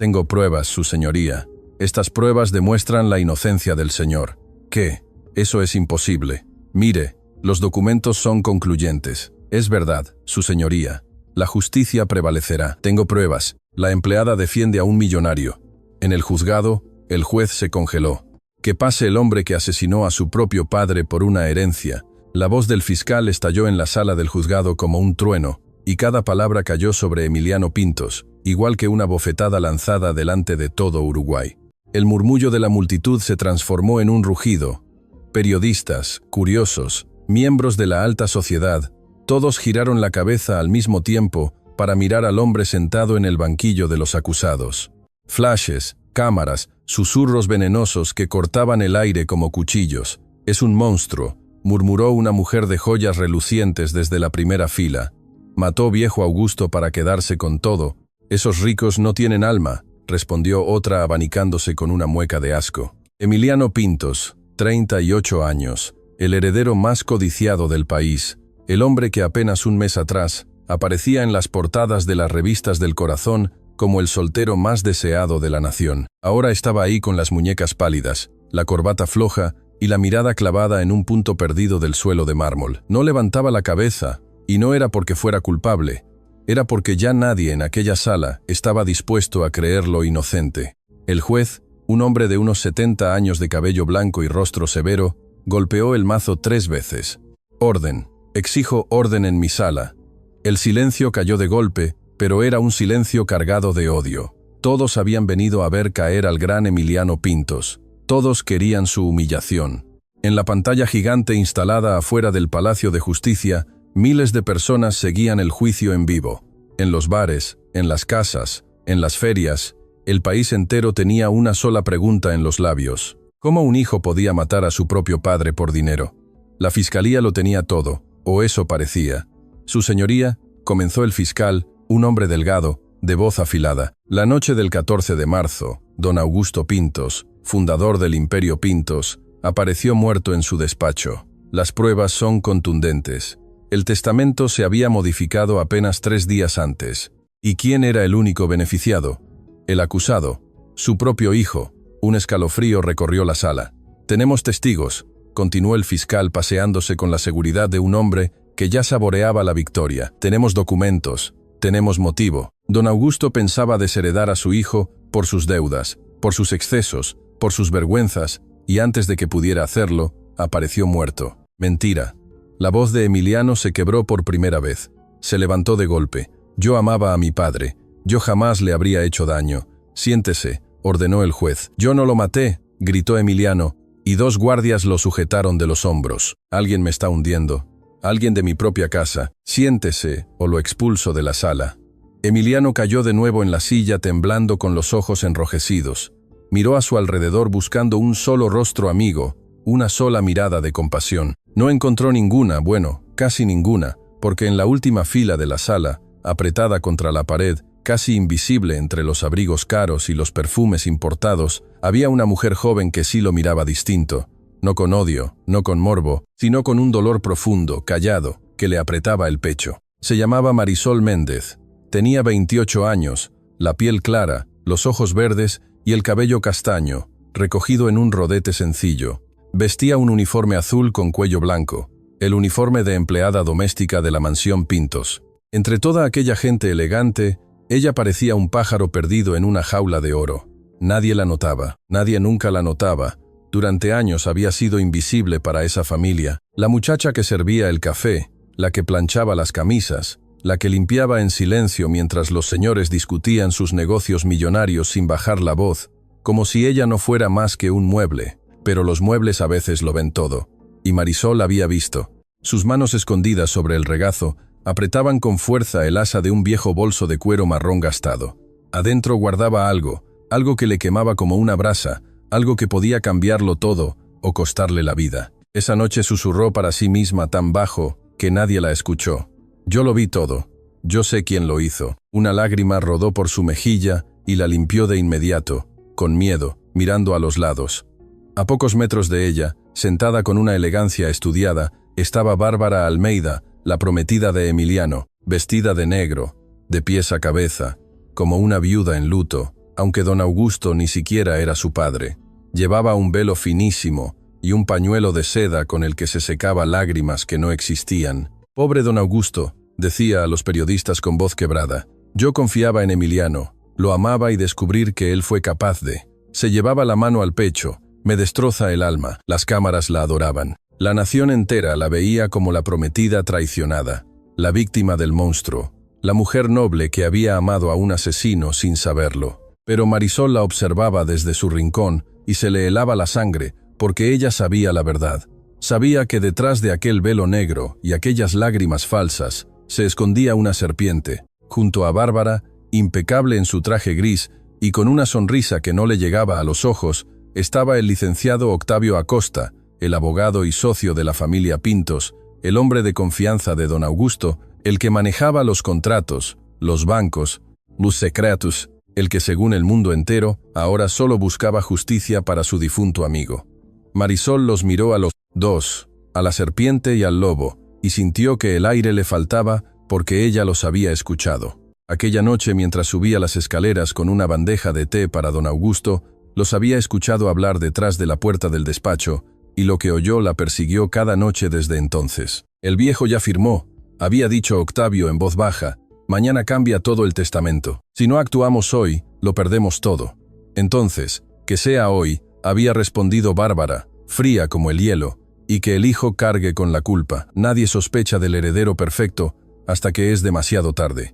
Tengo pruebas, su señoría. Estas pruebas demuestran la inocencia del señor. ¿Qué? Eso es imposible. Mire, los documentos son concluyentes. Es verdad, su señoría. La justicia prevalecerá. Tengo pruebas. La empleada defiende a un millonario. En el juzgado, el juez se congeló. Que pase el hombre que asesinó a su propio padre por una herencia. La voz del fiscal estalló en la sala del juzgado como un trueno, y cada palabra cayó sobre Emiliano Pintos, igual que una bofetada lanzada delante de todo Uruguay. El murmullo de la multitud se transformó en un rugido. Periodistas, curiosos, miembros de la alta sociedad, todos giraron la cabeza al mismo tiempo para mirar al hombre sentado en el banquillo de los acusados. Flashes, cámaras, susurros venenosos que cortaban el aire como cuchillos. «Es un monstruo», murmuró una mujer de joyas relucientes desde la primera fila. «Mató viejo Augusto para quedarse con todo. Esos ricos no tienen alma», respondió otra abanicándose con una mueca de asco. Emiliano Pintos, 38 años, el heredero más codiciado del país, el hombre que apenas un mes atrás aparecía en las portadas de las revistas del corazón como el soltero más deseado de la nación. Ahora estaba ahí con las muñecas pálidas, la corbata floja y la mirada clavada en un punto perdido del suelo de mármol. No levantaba la cabeza, y no era porque fuera culpable, era porque ya nadie en aquella sala estaba dispuesto a creerlo inocente. El juez, un hombre de unos 70 años de cabello blanco y rostro severo, golpeó el mazo 3 veces. «Orden. Exijo orden en mi sala». El silencio cayó de golpe, pero era un silencio cargado de odio. Todos habían venido a ver caer al gran Emiliano Pintos. Todos querían su humillación. En la pantalla gigante instalada afuera del Palacio de Justicia, miles de personas seguían el juicio en vivo. En los bares, en las casas, en las ferias, el país entero tenía una sola pregunta en los labios. ¿Cómo un hijo podía matar a su propio padre por dinero? La fiscalía lo tenía todo, o eso parecía. «Su señoría», comenzó el fiscal, un hombre delgado, de voz afilada. «La noche del 14 de marzo, don Augusto Pintos, fundador del Imperio Pintos, apareció muerto en su despacho. Las pruebas son contundentes. El testamento se había modificado apenas 3 días antes. ¿Y quién era el único beneficiado? El acusado, su propio hijo». Un escalofrío recorrió la sala. «Tenemos testigos», continuó el fiscal paseándose con la seguridad de un hombre que ya saboreaba la victoria. «Tenemos documentos, tenemos motivo». Don Augusto pensaba desheredar a su hijo por sus deudas, por sus excesos, por sus vergüenzas, y antes de que pudiera hacerlo, apareció muerto. Mentira. La voz de Emiliano se quebró por primera vez. Se levantó de golpe. «Yo amaba a mi padre. Yo jamás le habría hecho daño. Siéntese», ordenó el juez. «Yo no lo maté», gritó Emiliano, y 2 guardias lo sujetaron de los hombros. «Alguien me está hundiendo. Alguien de mi propia casa. Siéntese, o lo expulso de la sala». Emiliano cayó de nuevo en la silla temblando con los ojos enrojecidos. Miró a su alrededor buscando un solo rostro amigo, una sola mirada de compasión. No encontró ninguna, bueno, casi ninguna, porque en la última fila de la sala, apretada contra la pared, casi invisible entre los abrigos caros y los perfumes importados, había una mujer joven que sí lo miraba distinto, no con odio, no con morbo, sino con un dolor profundo, callado, que le apretaba el pecho. Se llamaba Marisol Méndez. Tenía 28 años, la piel clara, los ojos verdes y el cabello castaño, recogido en un rodete sencillo. Vestía un uniforme azul con cuello blanco, el uniforme de empleada doméstica de la mansión Pintos. Entre toda aquella gente elegante, ella parecía un pájaro perdido en una jaula de oro. Nadie la notaba, nadie nunca la notaba. Durante años había sido invisible para esa familia. La muchacha que servía el café, la que planchaba las camisas, la que limpiaba en silencio mientras los señores discutían sus negocios millonarios sin bajar la voz, como si ella no fuera más que un mueble. Pero los muebles a veces lo ven todo, y Marisol había visto. Sus manos escondidas sobre el regazo apretaban con fuerza el asa de un viejo bolso de cuero marrón gastado. Adentro guardaba algo que le quemaba como una brasa, algo que podía cambiarlo todo o costarle la vida. Esa noche susurró para sí misma tan bajo que nadie la escuchó. «Yo lo vi todo. Yo sé quién lo hizo». Una lágrima rodó por su mejilla y la limpió de inmediato, con miedo, mirando a los lados. A pocos metros de ella, sentada con una elegancia estudiada, estaba Bárbara Almeida, la prometida de Emiliano, vestida de negro, de pies a cabeza, como una viuda en luto, aunque don Augusto ni siquiera era su padre. Llevaba un velo finísimo y un pañuelo de seda con el que se secaba lágrimas que no existían. «Pobre don Augusto», decía a los periodistas con voz quebrada. «Yo confiaba en Emiliano, lo amaba y descubrir que él fue capaz de...». Se llevaba la mano al pecho. «Me destroza el alma». Las cámaras la adoraban. La nación entera la veía como la prometida traicionada, la víctima del monstruo, la mujer noble que había amado a un asesino sin saberlo. Pero Marisol la observaba desde su rincón y se le helaba la sangre porque ella sabía la verdad. Sabía que detrás de aquel velo negro y aquellas lágrimas falsas se escondía una serpiente. Junto a Bárbara, impecable en su traje gris y con una sonrisa que no le llegaba a los ojos, estaba el licenciado Octavio Acosta, el abogado y socio de la familia Pintos, el hombre de confianza de don Augusto, el que manejaba los contratos, los bancos, los secretos, el que según el mundo entero, ahora solo buscaba justicia para su difunto amigo. Marisol los miró a los dos, a la serpiente y al lobo, y sintió que el aire le faltaba porque ella los había escuchado. Aquella noche, mientras subía las escaleras con una bandeja de té para don Augusto, los había escuchado hablar detrás de la puerta del despacho, y lo que oyó la persiguió cada noche desde entonces. El viejo ya firmó, había dicho Octavio en voz baja, mañana cambia todo el testamento. Si no actuamos hoy, lo perdemos todo. Entonces, que sea hoy, había respondido Bárbara, fría como el hielo, y que el hijo cargue con la culpa. Nadie sospecha del heredero perfecto hasta que es demasiado tarde.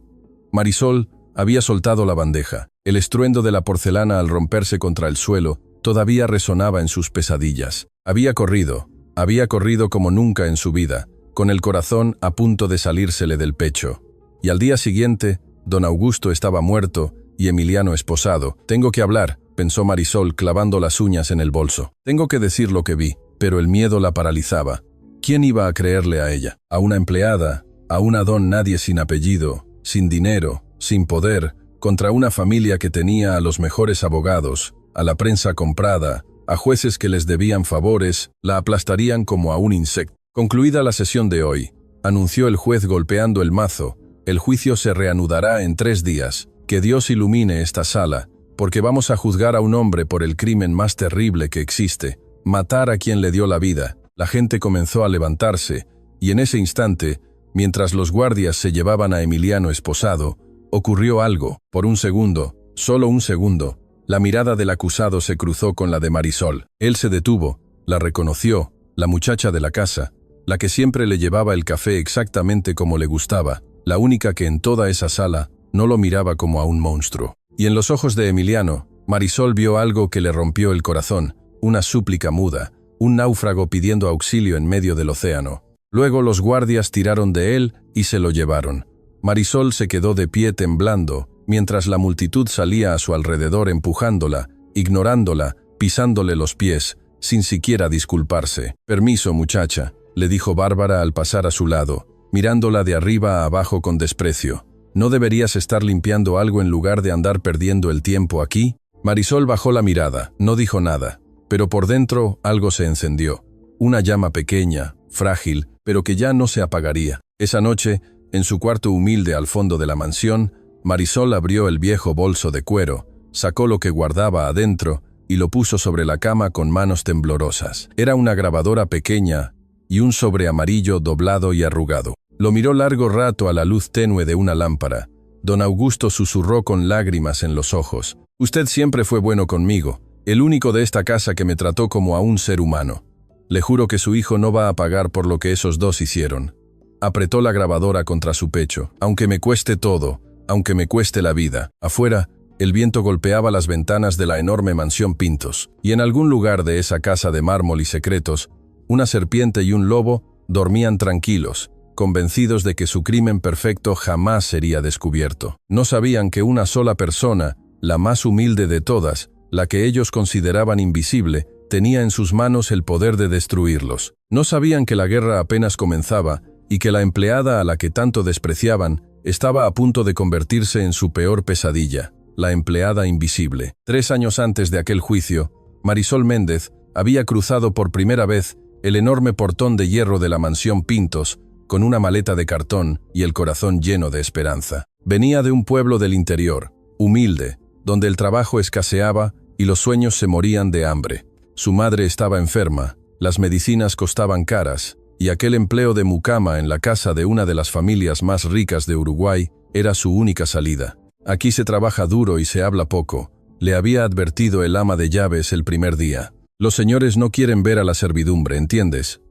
Marisol había soltado la bandeja. El estruendo de la porcelana al romperse contra el suelo todavía resonaba en sus pesadillas. Había corrido como nunca en su vida, con el corazón a punto de salírsele del pecho. Y al día siguiente, don Augusto estaba muerto y Emiliano esposado. «Tengo que hablar», pensó Marisol clavando las uñas en el bolso. «Tengo que decir lo que vi», pero el miedo la paralizaba. ¿Quién iba a creerle a ella? ¿A una empleada? ¿A una don nadie sin apellido, sin dinero, sin poder, contra una familia que tenía a los mejores abogados, a la prensa comprada, a jueces que les debían favores, la aplastarían como a un insecto? Concluida la sesión de hoy, anunció el juez golpeando el mazo, el juicio se reanudará en 3 días. Que Dios ilumine esta sala, porque vamos a juzgar a un hombre por el crimen más terrible que existe, matar a quien le dio la vida. La gente comenzó a levantarse, y en ese instante, mientras los guardias se llevaban a Emiliano esposado, ocurrió algo. Por un segundo, solo un segundo, la mirada del acusado se cruzó con la de Marisol. Él se detuvo, la reconoció, la muchacha de la casa, la que siempre le llevaba el café exactamente como le gustaba, la única que en toda esa sala no lo miraba como a un monstruo. Y en los ojos de Emiliano, Marisol vio algo que le rompió el corazón, una súplica muda, un náufrago pidiendo auxilio en medio del océano. Luego los guardias tiraron de él y se lo llevaron. Marisol se quedó de pie temblando, mientras la multitud salía a su alrededor empujándola, ignorándola, pisándole los pies, sin siquiera disculparse. «Permiso, muchacha», le dijo Bárbara al pasar a su lado, mirándola de arriba a abajo con desprecio. «¿No deberías estar limpiando algo en lugar de andar perdiendo el tiempo aquí?» Marisol bajó la mirada, no dijo nada, pero por dentro algo se encendió. Una llama pequeña, frágil, pero que ya no se apagaría. Esa noche, en su cuarto humilde al fondo de la mansión, Marisol abrió el viejo bolso de cuero, sacó lo que guardaba adentro y lo puso sobre la cama con manos temblorosas. Era una grabadora pequeña y un sobre amarillo doblado y arrugado. Lo miró largo rato a la luz tenue de una lámpara. Don Augusto susurró con lágrimas en los ojos. «Usted siempre fue bueno conmigo, el único de esta casa que me trató como a un ser humano. Le juro que su hijo no va a pagar por lo que esos dos hicieron». Apretó la grabadora contra su pecho. «Aunque me cueste todo, aunque me cueste la vida». Afuera, el viento golpeaba las ventanas de la enorme mansión Pintos, y en algún lugar de esa casa de mármol y secretos, una serpiente y un lobo dormían tranquilos, convencidos de que su crimen perfecto jamás sería descubierto. No sabían que una sola persona, la más humilde de todas, la que ellos consideraban invisible, tenía en sus manos el poder de destruirlos. No sabían que la guerra apenas comenzaba y que la empleada a la que tanto despreciaban estaba a punto de convertirse en su peor pesadilla, la empleada invisible. 3 años antes de aquel juicio, Marisol Méndez había cruzado por primera vez el enorme portón de hierro de la mansión Pintos, con una maleta de cartón y el corazón lleno de esperanza. Venía de un pueblo del interior, humilde, donde el trabajo escaseaba y los sueños se morían de hambre. Su madre estaba enferma, las medicinas costaban caras, y aquel empleo de mucama en la casa de una de las familias más ricas de Uruguay era su única salida. Aquí se trabaja duro y se habla poco, le había advertido el ama de llaves el primer día. Los señores no quieren ver a la servidumbre, ¿entiendes?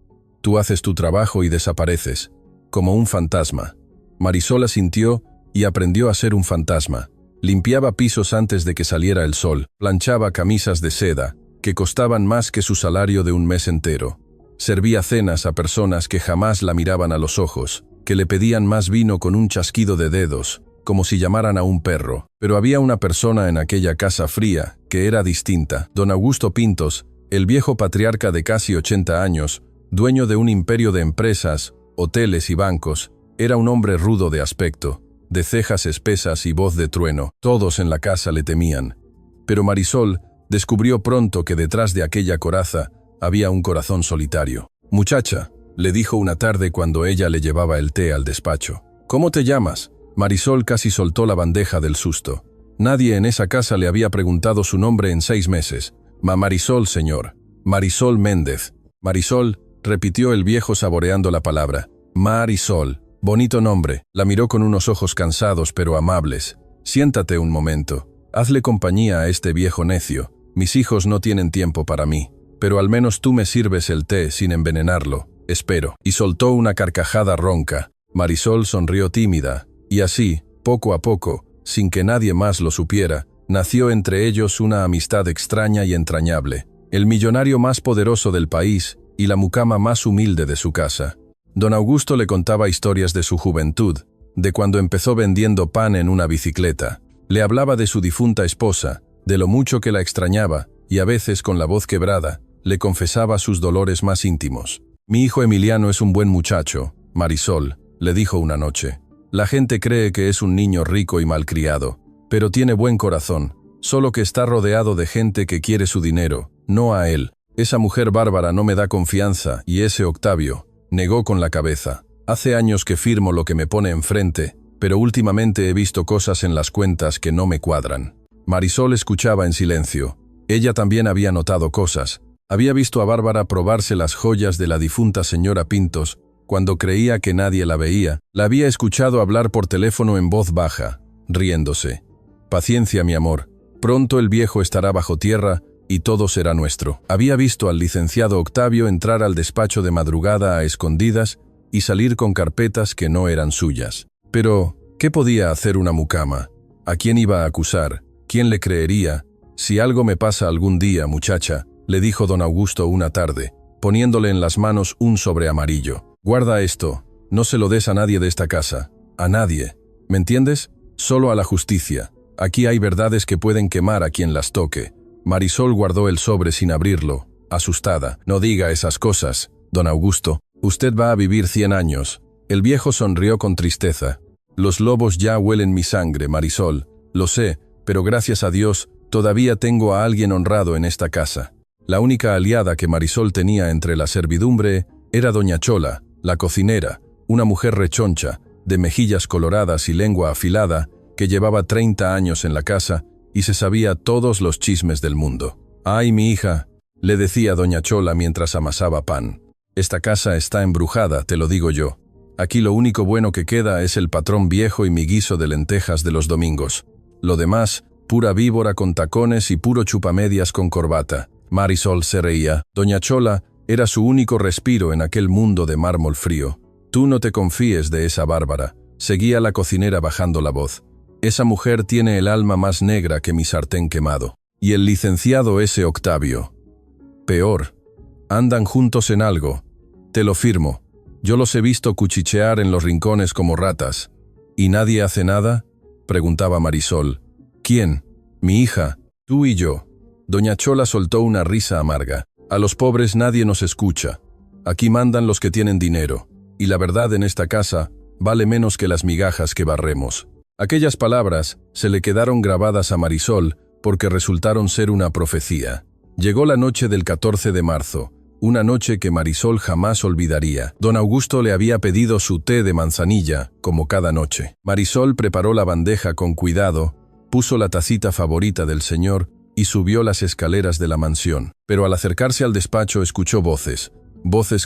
Tú haces tu trabajo y desapareces, como un fantasma. Marisol asintió y aprendió a ser un fantasma. Limpiaba pisos antes de que saliera el sol, planchaba camisas de seda, que costaban más que su salario de un mes entero. Servía cenas a personas que jamás la miraban a los ojos, que le pedían más vino con un chasquido de dedos, como si llamaran a un perro. Pero había una persona en aquella casa fría, que era distinta. Don Augusto Pintos, el viejo patriarca de casi 80 años, dueño de un imperio de empresas, hoteles y bancos, era un hombre rudo de aspecto, de cejas espesas y voz de trueno. Todos en la casa le temían. Pero Marisol descubrió pronto que detrás de aquella coraza había un corazón solitario. «Muchacha», le dijo una tarde cuando ella le llevaba el té al despacho. «¿Cómo te llamas?» Marisol casi soltó la bandeja del susto. Nadie en esa casa le había preguntado su nombre en 6 meses. Marisol, señor. Marisol Méndez. Marisol, repitió el viejo saboreando la palabra. Marisol. Bonito nombre. La miró con unos ojos cansados pero amables. Siéntate un momento. Hazle compañía a este viejo necio. Mis hijos no tienen tiempo para mí. Pero al menos tú me sirves el té sin envenenarlo. Espero. Y soltó una carcajada ronca. Marisol sonrió tímida. Y así, poco a poco, sin que nadie más lo supiera, nació entre ellos una amistad extraña y entrañable. El millonario más poderoso del país y la mucama más humilde de su casa. Don Augusto le contaba historias de su juventud, de cuando empezó vendiendo pan en una bicicleta. Le hablaba de su difunta esposa, de lo mucho que la extrañaba, y a veces con la voz quebrada, le confesaba sus dolores más íntimos. «Mi hijo Emiliano es un buen muchacho, Marisol», le dijo una noche. «La gente cree que es un niño rico y malcriado, pero tiene buen corazón, solo que está rodeado de gente que quiere su dinero, no a él. Esa mujer bárbara no me da confianza y ese Octavio», negó con la cabeza. «Hace años que firmo lo que me pone enfrente, pero últimamente he visto cosas en las cuentas que no me cuadran». Marisol escuchaba en silencio. Ella también había notado cosas. Había visto a Bárbara probarse las joyas de la difunta señora Pintos cuando creía que nadie la veía. La había escuchado hablar por teléfono en voz baja, riéndose. «Paciencia, mi amor. Pronto el viejo estará bajo tierra y todo será nuestro». Había visto al licenciado Octavio entrar al despacho de madrugada a escondidas y salir con carpetas que no eran suyas. Pero, ¿qué podía hacer una mucama? ¿A quién iba a acusar? ¿Quién le creería? «Si algo me pasa algún día, muchacha», le dijo don Augusto una tarde, poniéndole en las manos un sobre amarillo. «Guarda esto, no se lo des a nadie de esta casa, a nadie. ¿Me entiendes? Solo a la justicia. Aquí hay verdades que pueden quemar a quien las toque». Marisol guardó el sobre sin abrirlo, asustada. «No diga esas cosas, don Augusto. Usted va a vivir 100 años». El viejo sonrió con tristeza. «Los lobos ya huelen mi sangre, Marisol. Lo sé, pero gracias a Dios, todavía tengo a alguien honrado en esta casa». La única aliada que Marisol tenía entre la servidumbre era doña Chola, la cocinera, una mujer rechoncha, de mejillas coloradas y lengua afilada, que llevaba 30 años en la casa y se sabía todos los chismes del mundo. «Ay, mi hija», le decía doña Chola mientras amasaba pan. «Esta casa está embrujada, te lo digo yo. Aquí lo único bueno que queda es el patrón viejo y mi guiso de lentejas de los domingos. Lo demás, pura víbora con tacones y puro chupamedias con corbata». Marisol se reía. Doña Chola era su único respiro en aquel mundo de mármol frío. «Tú no te confíes de esa Bárbara», seguía la cocinera bajando la voz. «Esa mujer tiene el alma más negra que mi sartén quemado. Y el licenciado ese Octavio. Peor. Andan juntos en algo. Te lo firmo. Yo los he visto cuchichear en los rincones como ratas». «¿Y nadie hace nada?», preguntaba Marisol. «¿Quién? Mi hija. Tú y yo». Doña Chola soltó una risa amarga. «A los pobres nadie nos escucha. Aquí mandan los que tienen dinero. Y la verdad en esta casa vale menos que las migajas que barremos». Aquellas palabras se le quedaron grabadas a Marisol porque resultaron ser una profecía. Llegó la noche del 14 de marzo, una noche que Marisol jamás olvidaría. Don Augusto le había pedido su té de manzanilla, como cada noche. Marisol preparó la bandeja con cuidado, puso la tacita favorita del señor y subió las escaleras de la mansión. Pero al acercarse al despacho escuchó voces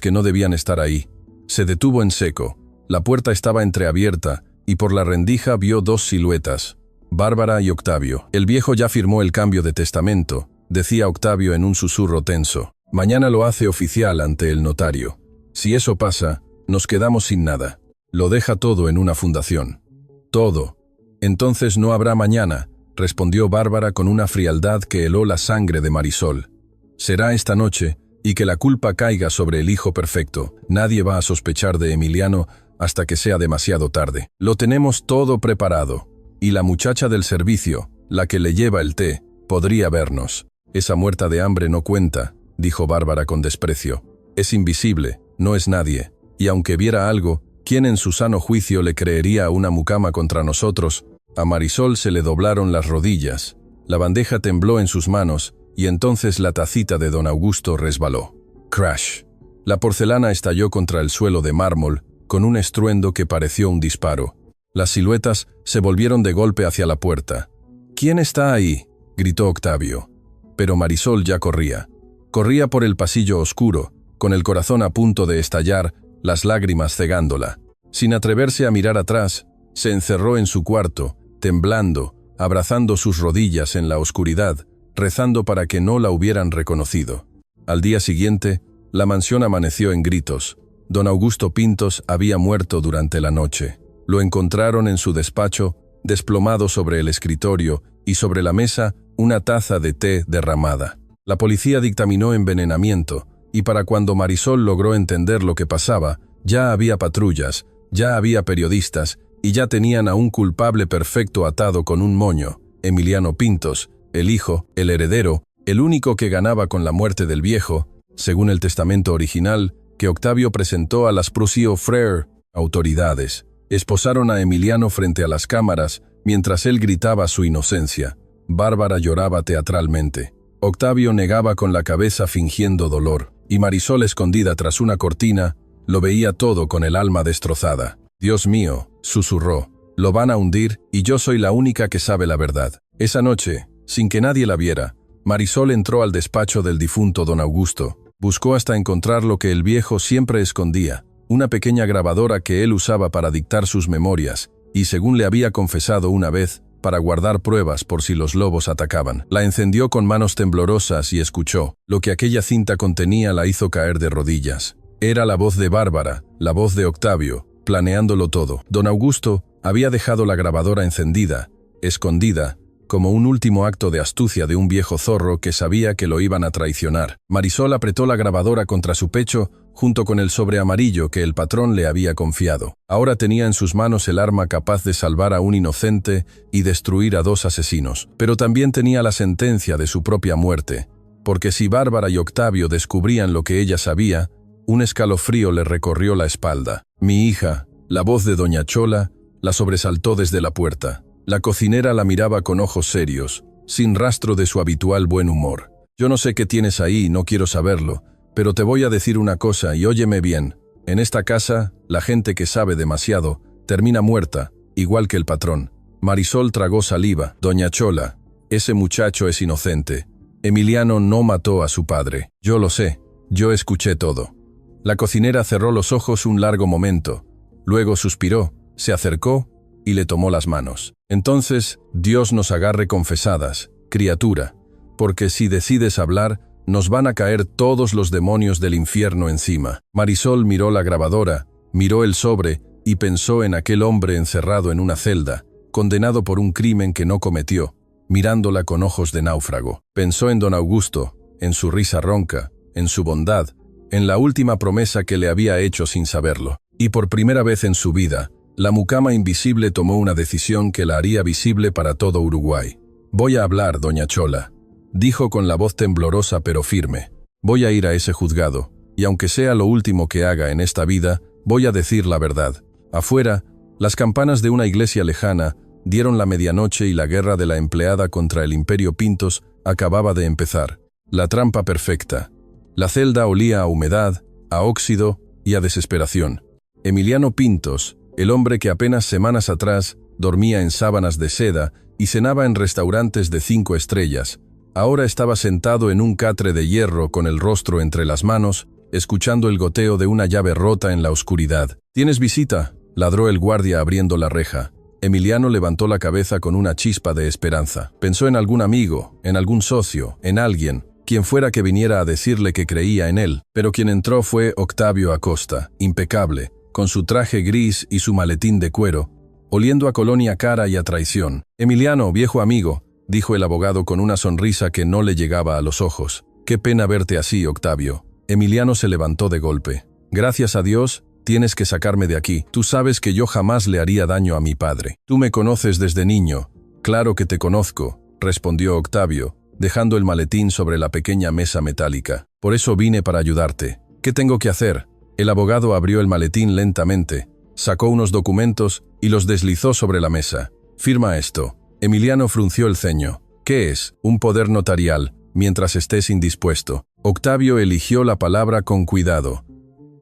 que no debían estar ahí. Se detuvo en seco. La puerta estaba entreabierta y por la rendija vio dos siluetas, Bárbara y Octavio. El viejo ya firmó el cambio de testamento, decía Octavio en un susurro tenso. Mañana lo hace oficial ante el notario. Si eso pasa, nos quedamos sin nada. Lo deja todo en una fundación. Todo. Entonces no habrá mañana, respondió Bárbara con una frialdad que heló la sangre de Marisol. Será esta noche, y que la culpa caiga sobre el hijo perfecto. Nadie va a sospechar de Emiliano hasta que sea demasiado tarde. Lo tenemos todo preparado. Y la muchacha del servicio, la que le lleva el té, podría vernos. Esa muerta de hambre no cuenta, dijo Bárbara con desprecio. Es invisible, no es nadie. Y aunque viera algo, ¿quién en su sano juicio le creería a una mucama contra nosotros? A Marisol se le doblaron las rodillas. La bandeja tembló en sus manos, y entonces la tacita de don Augusto resbaló. Crash. La porcelana estalló contra el suelo de mármol, con un estruendo que pareció un disparo. Las siluetas se volvieron de golpe hacia la puerta. «¿Quién está ahí?», gritó Octavio. Pero Marisol ya corría. Corría por el pasillo oscuro, con el corazón a punto de estallar, las lágrimas cegándola. Sin atreverse a mirar atrás, se encerró en su cuarto, temblando, abrazando sus rodillas en la oscuridad, rezando para que no la hubieran reconocido. Al día siguiente, la mansión amaneció en gritos. Don Augusto Pintos había muerto durante la noche. Lo encontraron en su despacho, desplomado sobre el escritorio y sobre la mesa una taza de té derramada. La policía dictaminó envenenamiento, y para cuando Marisol logró entender lo que pasaba, ya había patrullas, ya había periodistas, y ya tenían a un culpable perfecto atado con un moño, Emiliano Pintos, el hijo, el heredero, el único que ganaba con la muerte del viejo, según el testamento original, que Octavio presentó a las Prusio Frere autoridades. Esposaron a Emiliano frente a las cámaras, mientras él gritaba su inocencia. Bárbara lloraba teatralmente. Octavio negaba con la cabeza fingiendo dolor, y Marisol, escondida tras una cortina, lo veía todo con el alma destrozada. «Dios mío», susurró, «lo van a hundir y yo soy la única que sabe la verdad». Esa noche, sin que nadie la viera, Marisol entró al despacho del difunto don Augusto. Buscó hasta encontrar lo que el viejo siempre escondía, una pequeña grabadora que él usaba para dictar sus memorias, y según le había confesado una vez, para guardar pruebas por si los lobos atacaban. La encendió con manos temblorosas y escuchó. Lo que aquella cinta contenía la hizo caer de rodillas. Era la voz de Bárbara, la voz de Octavio, planeándolo todo. Don Augusto había dejado la grabadora encendida, escondida, como un último acto de astucia de un viejo zorro que sabía que lo iban a traicionar. Marisol apretó la grabadora contra su pecho, junto con el sobre amarillo que el patrón le había confiado. Ahora tenía en sus manos el arma capaz de salvar a un inocente y destruir a dos asesinos. Pero también tenía la sentencia de su propia muerte, porque si Bárbara y Octavio descubrían lo que ella sabía, un escalofrío le recorrió la espalda. «Mi hija», la voz de doña Chola, la sobresaltó desde la puerta. La cocinera la miraba con ojos serios, sin rastro de su habitual buen humor. «Yo no sé qué tienes ahí, no quiero saberlo, pero te voy a decir una cosa y óyeme bien. En esta casa, la gente que sabe demasiado termina muerta, igual que el patrón». Marisol tragó saliva. «Doña Chola, ese muchacho es inocente. Emiliano no mató a su padre. Yo lo sé, yo escuché todo». La cocinera cerró los ojos un largo momento. Luego suspiró, se acercó y le tomó las manos. «Entonces, Dios nos agarre confesadas, criatura, porque si decides hablar, nos van a caer todos los demonios del infierno encima». Marisol miró la grabadora, miró el sobre y pensó en aquel hombre encerrado en una celda, condenado por un crimen que no cometió, mirándola con ojos de náufrago. Pensó en don Augusto, en su risa ronca, en su bondad, en la última promesa que le había hecho sin saberlo. Y por primera vez en su vida, la mucama invisible tomó una decisión que la haría visible para todo Uruguay. «Voy a hablar, doña Chola», dijo con la voz temblorosa pero firme. «Voy a ir a ese juzgado, y aunque sea lo último que haga en esta vida, voy a decir la verdad». Afuera, las campanas de una iglesia lejana dieron la medianoche y la guerra de la empleada contra el Imperio Pintos acababa de empezar. La trampa perfecta. La celda olía a humedad, a óxido y a desesperación. Emiliano Pintos, el hombre que apenas semanas atrás dormía en sábanas de seda y cenaba en restaurantes de 5 estrellas. Ahora estaba sentado en un catre de hierro con el rostro entre las manos, escuchando el goteo de una llave rota en la oscuridad. «¿Tienes visita?», ladró el guardia abriendo la reja. Emiliano levantó la cabeza con una chispa de esperanza. Pensó en algún amigo, en algún socio, en alguien, quien fuera que viniera a decirle que creía en él. Pero quien entró fue Octavio Acosta, impecable, con su traje gris y su maletín de cuero, oliendo a colonia cara y a traición. «Emiliano, viejo amigo», dijo el abogado con una sonrisa que no le llegaba a los ojos. «Qué pena verte así, Octavio». Emiliano se levantó de golpe. «Gracias a Dios, tienes que sacarme de aquí. Tú sabes que yo jamás le haría daño a mi padre. Tú me conoces desde niño». «Claro que te conozco», respondió Octavio, dejando el maletín sobre la pequeña mesa metálica. «Por eso vine para ayudarte. ¿Qué tengo que hacer?». El abogado abrió el maletín lentamente, sacó unos documentos y los deslizó sobre la mesa. «Firma esto». Emiliano frunció el ceño. «¿Qué es?». «Un poder notarial, mientras estés indispuesto». Octavio eligió la palabra con cuidado.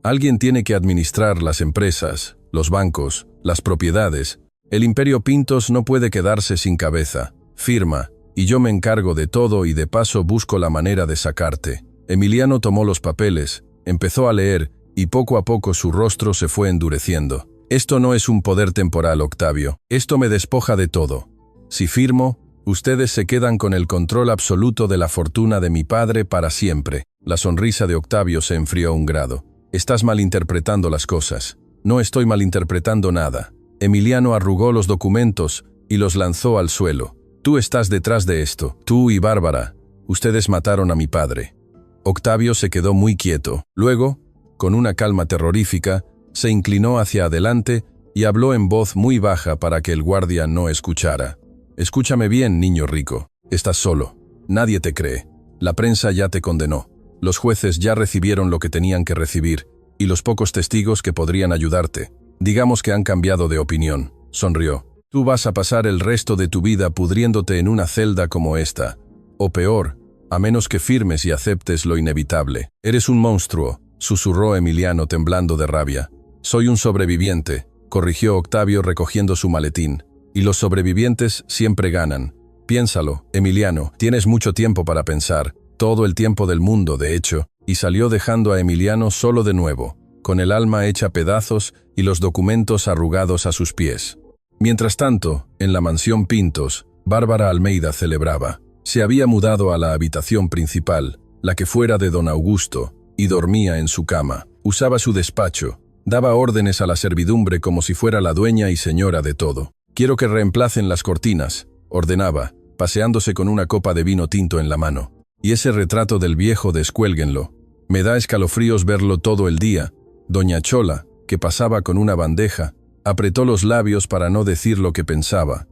«Alguien tiene que administrar las empresas, los bancos, las propiedades. El Imperio Pintos no puede quedarse sin cabeza. Firma, y yo me encargo de todo y de paso busco la manera de sacarte». Emiliano tomó los papeles, empezó a leer y poco a poco su rostro se fue endureciendo. «Esto no es un poder temporal, Octavio. Esto me despoja de todo. Si firmo, ustedes se quedan con el control absoluto de la fortuna de mi padre para siempre». La sonrisa de Octavio se enfrió un grado. «Estás malinterpretando las cosas». «No estoy malinterpretando nada». Emiliano arrugó los documentos y los lanzó al suelo. «Tú estás detrás de esto. Tú y Bárbara. Ustedes mataron a mi padre». Octavio se quedó muy quieto. Luego, con una calma terrorífica, se inclinó hacia adelante y habló en voz muy baja para que el guardia no escuchara. «Escúchame bien, niño rico. Estás solo. Nadie te cree. La prensa ya te condenó. Los jueces ya recibieron lo que tenían que recibir, y los pocos testigos que podrían ayudarte, digamos que han cambiado de opinión». Sonrió. «Tú vas a pasar el resto de tu vida pudriéndote en una celda como esta. O peor, a menos que firmes y aceptes lo inevitable». «Eres un monstruo», susurró Emiliano temblando de rabia. «Soy un sobreviviente», corrigió Octavio recogiendo su maletín. «Y los sobrevivientes siempre ganan. Piénsalo, Emiliano, tienes mucho tiempo para pensar, todo el tiempo del mundo, de hecho», y salió dejando a Emiliano solo de nuevo, con el alma hecha pedazos y los documentos arrugados a sus pies. Mientras tanto, en la mansión Pintos, Bárbara Almeida celebraba. Se había mudado a la habitación principal, la que fuera de don Augusto, y dormía en su cama. Usaba su despacho, daba órdenes a la servidumbre como si fuera la dueña y señora de todo. «Quiero que reemplacen las cortinas», ordenaba, paseándose con una copa de vino tinto en la mano. «Y ese retrato del viejo descuélguenlo. Me da escalofríos verlo todo el día». Doña Chola, que pasaba con una bandeja, apretó los labios para no decir lo que pensaba.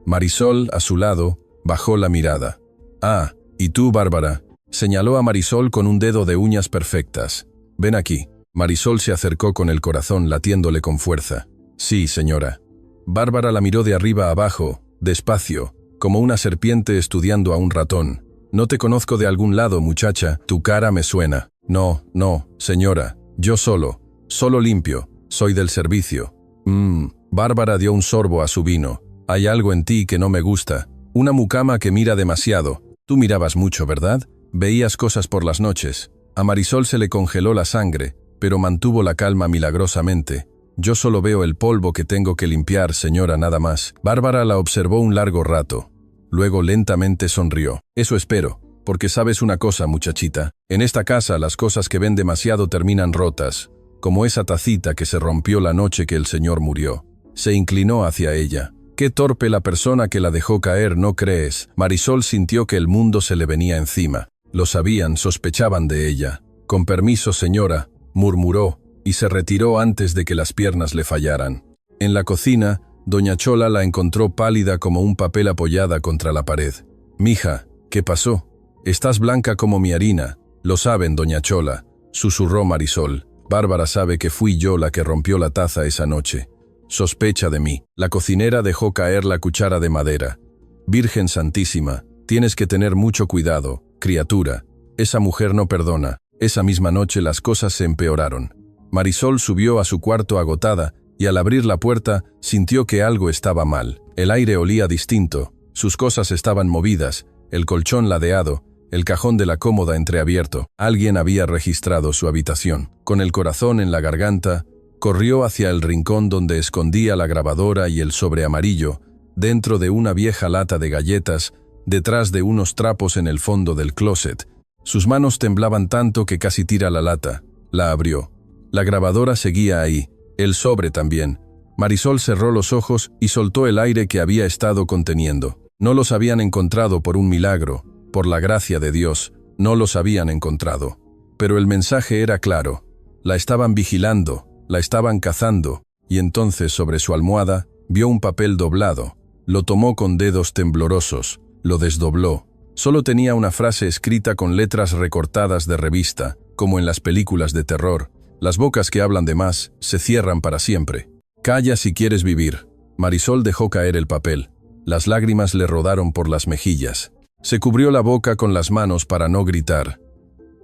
Marisol, a su lado, bajó la mirada. «Ah, ¿y tú, Bárbara?», señaló a Marisol con un dedo de uñas perfectas. «Ven aquí». Marisol se acercó con el corazón latiéndole con fuerza. «Sí, señora». Bárbara la miró de arriba abajo, despacio, como una serpiente estudiando a un ratón. «No te conozco de algún lado, muchacha, tu cara me suena». «No, no, señora, yo solo limpio, soy del servicio». Bárbara dio un sorbo a su vino. «Hay algo en ti que no me gusta. Una mucama que mira demasiado. Tú mirabas mucho, ¿verdad? Veías cosas por las noches». A Marisol se le congeló la sangre, pero mantuvo la calma milagrosamente. «Yo solo veo el polvo que tengo que limpiar, señora, nada más». Bárbara la observó un largo rato. Luego lentamente sonrió. «Eso espero, porque sabes una cosa, muchachita. En esta casa las cosas que ven demasiado terminan rotas, como esa tacita que se rompió la noche que el señor murió». Se inclinó hacia ella. «Qué torpe la persona que la dejó caer, ¿no crees?». Marisol sintió que el mundo se le venía encima. Lo sabían, sospechaban de ella. «Con permiso, señora», murmuró, y se retiró antes de que las piernas le fallaran. En la cocina, doña Chola la encontró pálida como un papel apoyada contra la pared. «Mija, ¿qué pasó? Estás blanca como mi harina». «Lo saben, doña Chola», susurró Marisol. «Bárbara sabe que fui yo la que rompió la taza esa noche. Sospecha de mí». La cocinera dejó caer la cuchara de madera. «Virgen Santísima, tienes que tener mucho cuidado, criatura. Esa mujer no perdona». Esa misma noche las cosas se empeoraron. Marisol subió a su cuarto agotada y al abrir la puerta sintió que algo estaba mal. El aire olía distinto, sus cosas estaban movidas, el colchón ladeado, el cajón de la cómoda entreabierto. Alguien había registrado su habitación. Con el corazón en la garganta, corrió hacia el rincón donde escondía la grabadora y el sobre amarillo, dentro de una vieja lata de galletas, detrás de unos trapos en el fondo del closet. Sus manos temblaban tanto que casi tira la lata. La abrió. La grabadora seguía ahí, el sobre también. Marisol cerró los ojos y soltó el aire que había estado conteniendo. No los habían encontrado por un milagro, por la gracia de Dios, no los habían encontrado. Pero el mensaje era claro. La estaban vigilando, la estaban cazando, y entonces sobre su almohada vio un papel doblado. Lo tomó con dedos temblorosos, lo desdobló. Solo tenía una frase escrita con letras recortadas de revista, como en las películas de terror. Las bocas que hablan de más se cierran para siempre. Calla si quieres vivir. Marisol dejó caer el papel. Las lágrimas le rodaron por las mejillas. Se cubrió la boca con las manos para no gritar.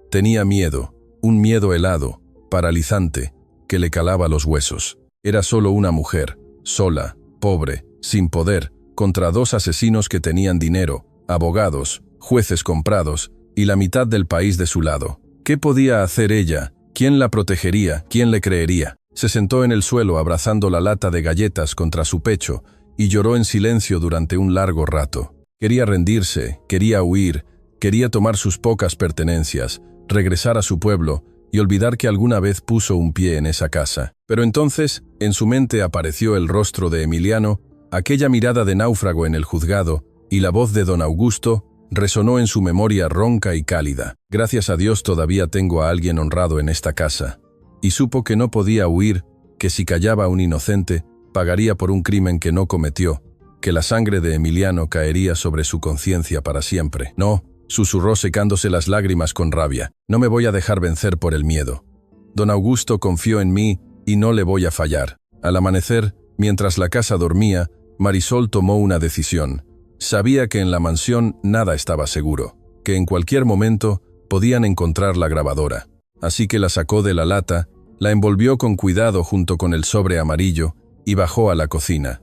Tenía miedo, un miedo helado, paralizante, que le calaba los huesos. Era solo una mujer, sola, pobre, sin poder, contra dos asesinos que tenían dinero, abogados, jueces comprados, y la mitad del país de su lado. ¿Qué podía hacer ella? ¿Quién la protegería? ¿Quién le creería? Se sentó en el suelo abrazando la lata de galletas contra su pecho y lloró en silencio durante un largo rato. Quería rendirse, quería huir, quería tomar sus pocas pertenencias, regresar a su pueblo y olvidar que alguna vez puso un pie en esa casa. Pero entonces, en su mente apareció el rostro de Emiliano, aquella mirada de náufrago en el juzgado, y la voz de don Augusto resonó en su memoria ronca y cálida. Gracias a Dios todavía tengo a alguien honrado en esta casa. Y supo que no podía huir, que si callaba a un inocente, pagaría por un crimen que no cometió, que la sangre de Emiliano caería sobre su conciencia para siempre. No, susurró secándose las lágrimas con rabia, no me voy a dejar vencer por el miedo. Don Augusto confió en mí y no le voy a fallar. Al amanecer, mientras la casa dormía, Marisol tomó una decisión. Sabía que en la mansión nada estaba seguro, que en cualquier momento podían encontrar la grabadora. Así que la sacó de la lata, la envolvió con cuidado junto con el sobre amarillo y bajó a la cocina.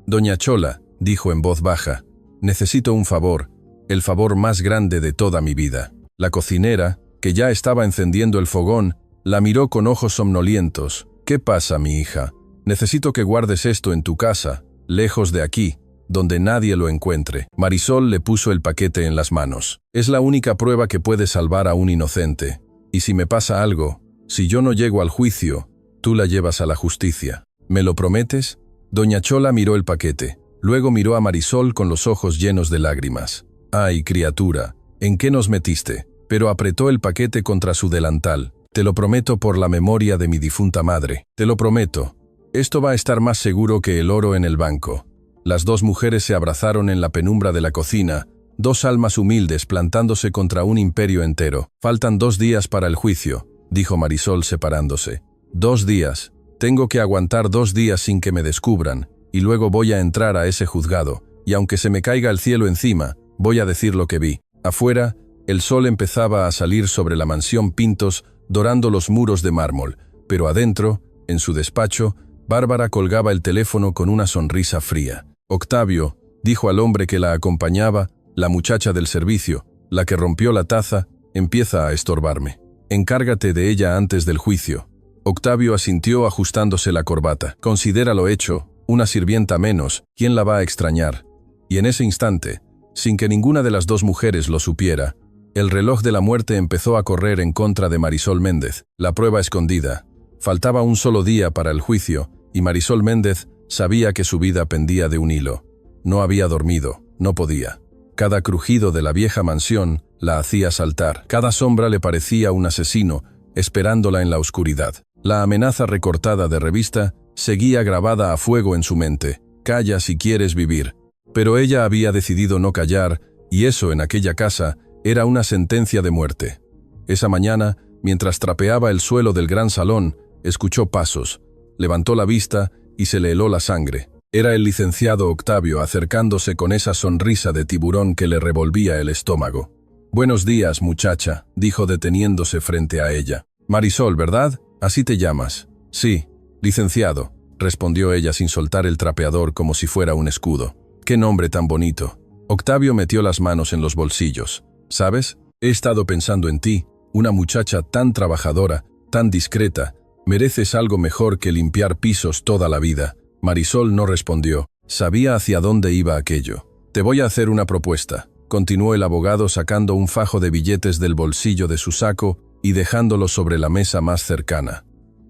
«Doña Chola», dijo en voz baja, «necesito un favor, el favor más grande de toda mi vida». La cocinera, que ya estaba encendiendo el fogón, la miró con ojos somnolientos. «¿Qué pasa, mi hija? Necesito que guardes esto en tu casa, lejos de aquí, donde nadie lo encuentre». Marisol le puso el paquete en las manos. «Es la única prueba que puede salvar a un inocente. Y si me pasa algo, si yo no llego al juicio, tú la llevas a la justicia. ¿Me lo prometes?» Doña Chola miró el paquete. Luego miró a Marisol con los ojos llenos de lágrimas. «Ay, criatura, ¿en qué nos metiste?» Pero apretó el paquete contra su delantal. «Te lo prometo por la memoria de mi difunta madre. Te lo prometo. Esto va a estar más seguro que el oro en el banco». Las dos mujeres se abrazaron en la penumbra de la cocina, dos almas humildes plantándose contra un imperio entero. «Faltan 2 días para el juicio», dijo Marisol separándose. 2 días. Tengo que aguantar 2 días sin que me descubran, y luego voy a entrar a ese juzgado, y aunque se me caiga el cielo encima, voy a decir lo que vi. Afuera, el sol empezaba a salir sobre la mansión Pintos, dorando los muros de mármol, pero adentro, en su despacho, Bárbara colgaba el teléfono con una sonrisa fría. «Octavio», dijo al hombre que la acompañaba, la muchacha del servicio, la que rompió la taza, empieza a estorbarme. Encárgate de ella antes del juicio. Octavio asintió ajustándose la corbata. «Considera lo hecho, una sirvienta menos, ¿quién la va a extrañar?» Y en ese instante, sin que ninguna de las dos mujeres lo supiera, el reloj de la muerte empezó a correr en contra de Marisol Méndez, la prueba escondida. Faltaba un solo día para el juicio, y Marisol Méndez sabía que su vida pendía de un hilo. No había dormido, no podía. Cada crujido de la vieja mansión la hacía saltar. Cada sombra le parecía un asesino, esperándola en la oscuridad. La amenaza recortada de revista seguía grabada a fuego en su mente. «Calla si quieres vivir». Pero ella había decidido no callar, y eso en aquella casa era una sentencia de muerte. Esa mañana, mientras trapeaba el suelo del gran salón, escuchó pasos, levantó la vista y se le heló la sangre. Era el licenciado Octavio acercándose con esa sonrisa de tiburón que le revolvía el estómago. «Buenos días, muchacha», dijo deteniéndose frente a ella. «Marisol, ¿verdad? Así te llamas». «Sí, licenciado». respondió ella sin soltar el trapeador como si fuera un escudo. ¡Qué nombre tan bonito! Octavio metió las manos en los bolsillos. ¿Sabes? He estado pensando en ti, una muchacha tan trabajadora, tan discreta. Mereces algo mejor que limpiar pisos toda la vida. Marisol no respondió. Sabía hacia dónde iba aquello. Te voy a hacer una propuesta, continuó el abogado sacando un fajo de billetes del bolsillo de su saco y dejándolos sobre la mesa más cercana.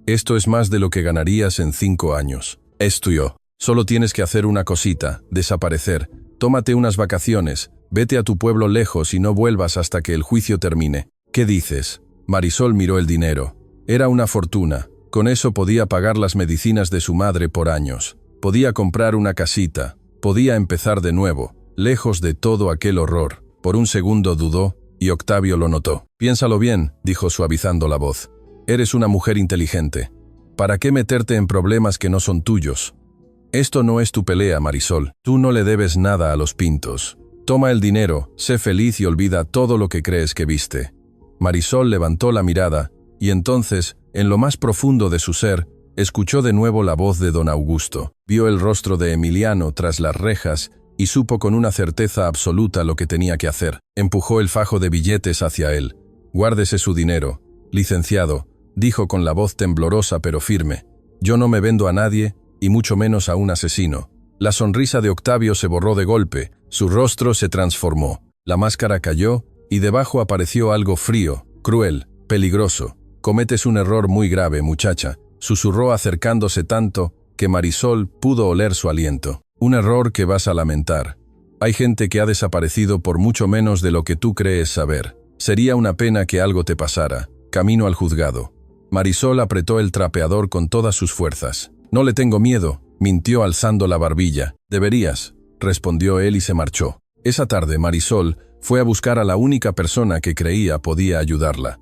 Esto es más de lo que ganarías en 5 años. Es tuyo. Solo tienes que hacer una cosita, desaparecer. Tómate unas vacaciones, vete a tu pueblo lejos y no vuelvas hasta que el juicio termine. ¿Qué dices? Marisol miró el dinero. Era una fortuna. Con eso podía pagar las medicinas de su madre por años. Podía comprar una casita. Podía empezar de nuevo, lejos de todo aquel horror. Por un segundo dudó, y Octavio lo notó. Piénsalo bien, dijo suavizando la voz. Eres una mujer inteligente. ¿Para qué meterte en problemas que no son tuyos? Esto no es tu pelea, Marisol. Tú no le debes nada a los Pintos. Toma el dinero, sé feliz y olvida todo lo que crees que viste. Marisol levantó la mirada, y entonces, en lo más profundo de su ser, escuchó de nuevo la voz de don Augusto. Vio el rostro de Emiliano tras las rejas y supo con una certeza absoluta lo que tenía que hacer. Empujó el fajo de billetes hacia él. Guárdese su dinero. Licenciado, dijo con la voz temblorosa pero firme. Yo no me vendo a nadie, y mucho menos a un asesino. La sonrisa de Octavio se borró de golpe, su rostro se transformó. La máscara cayó, y debajo apareció algo frío, cruel, peligroso. Cometes un error muy grave, muchacha, susurró acercándose tanto que Marisol pudo oler su aliento. Un error que vas a lamentar. Hay gente que ha desaparecido por mucho menos de lo que tú crees saber. Sería una pena que algo te pasara. Camino al juzgado. Marisol apretó el trapeador con todas sus fuerzas. No le tengo miedo, mintió alzando la barbilla. Deberías, respondió él y se marchó. Esa tarde Marisol fue a buscar a la única persona que creía podía ayudarla.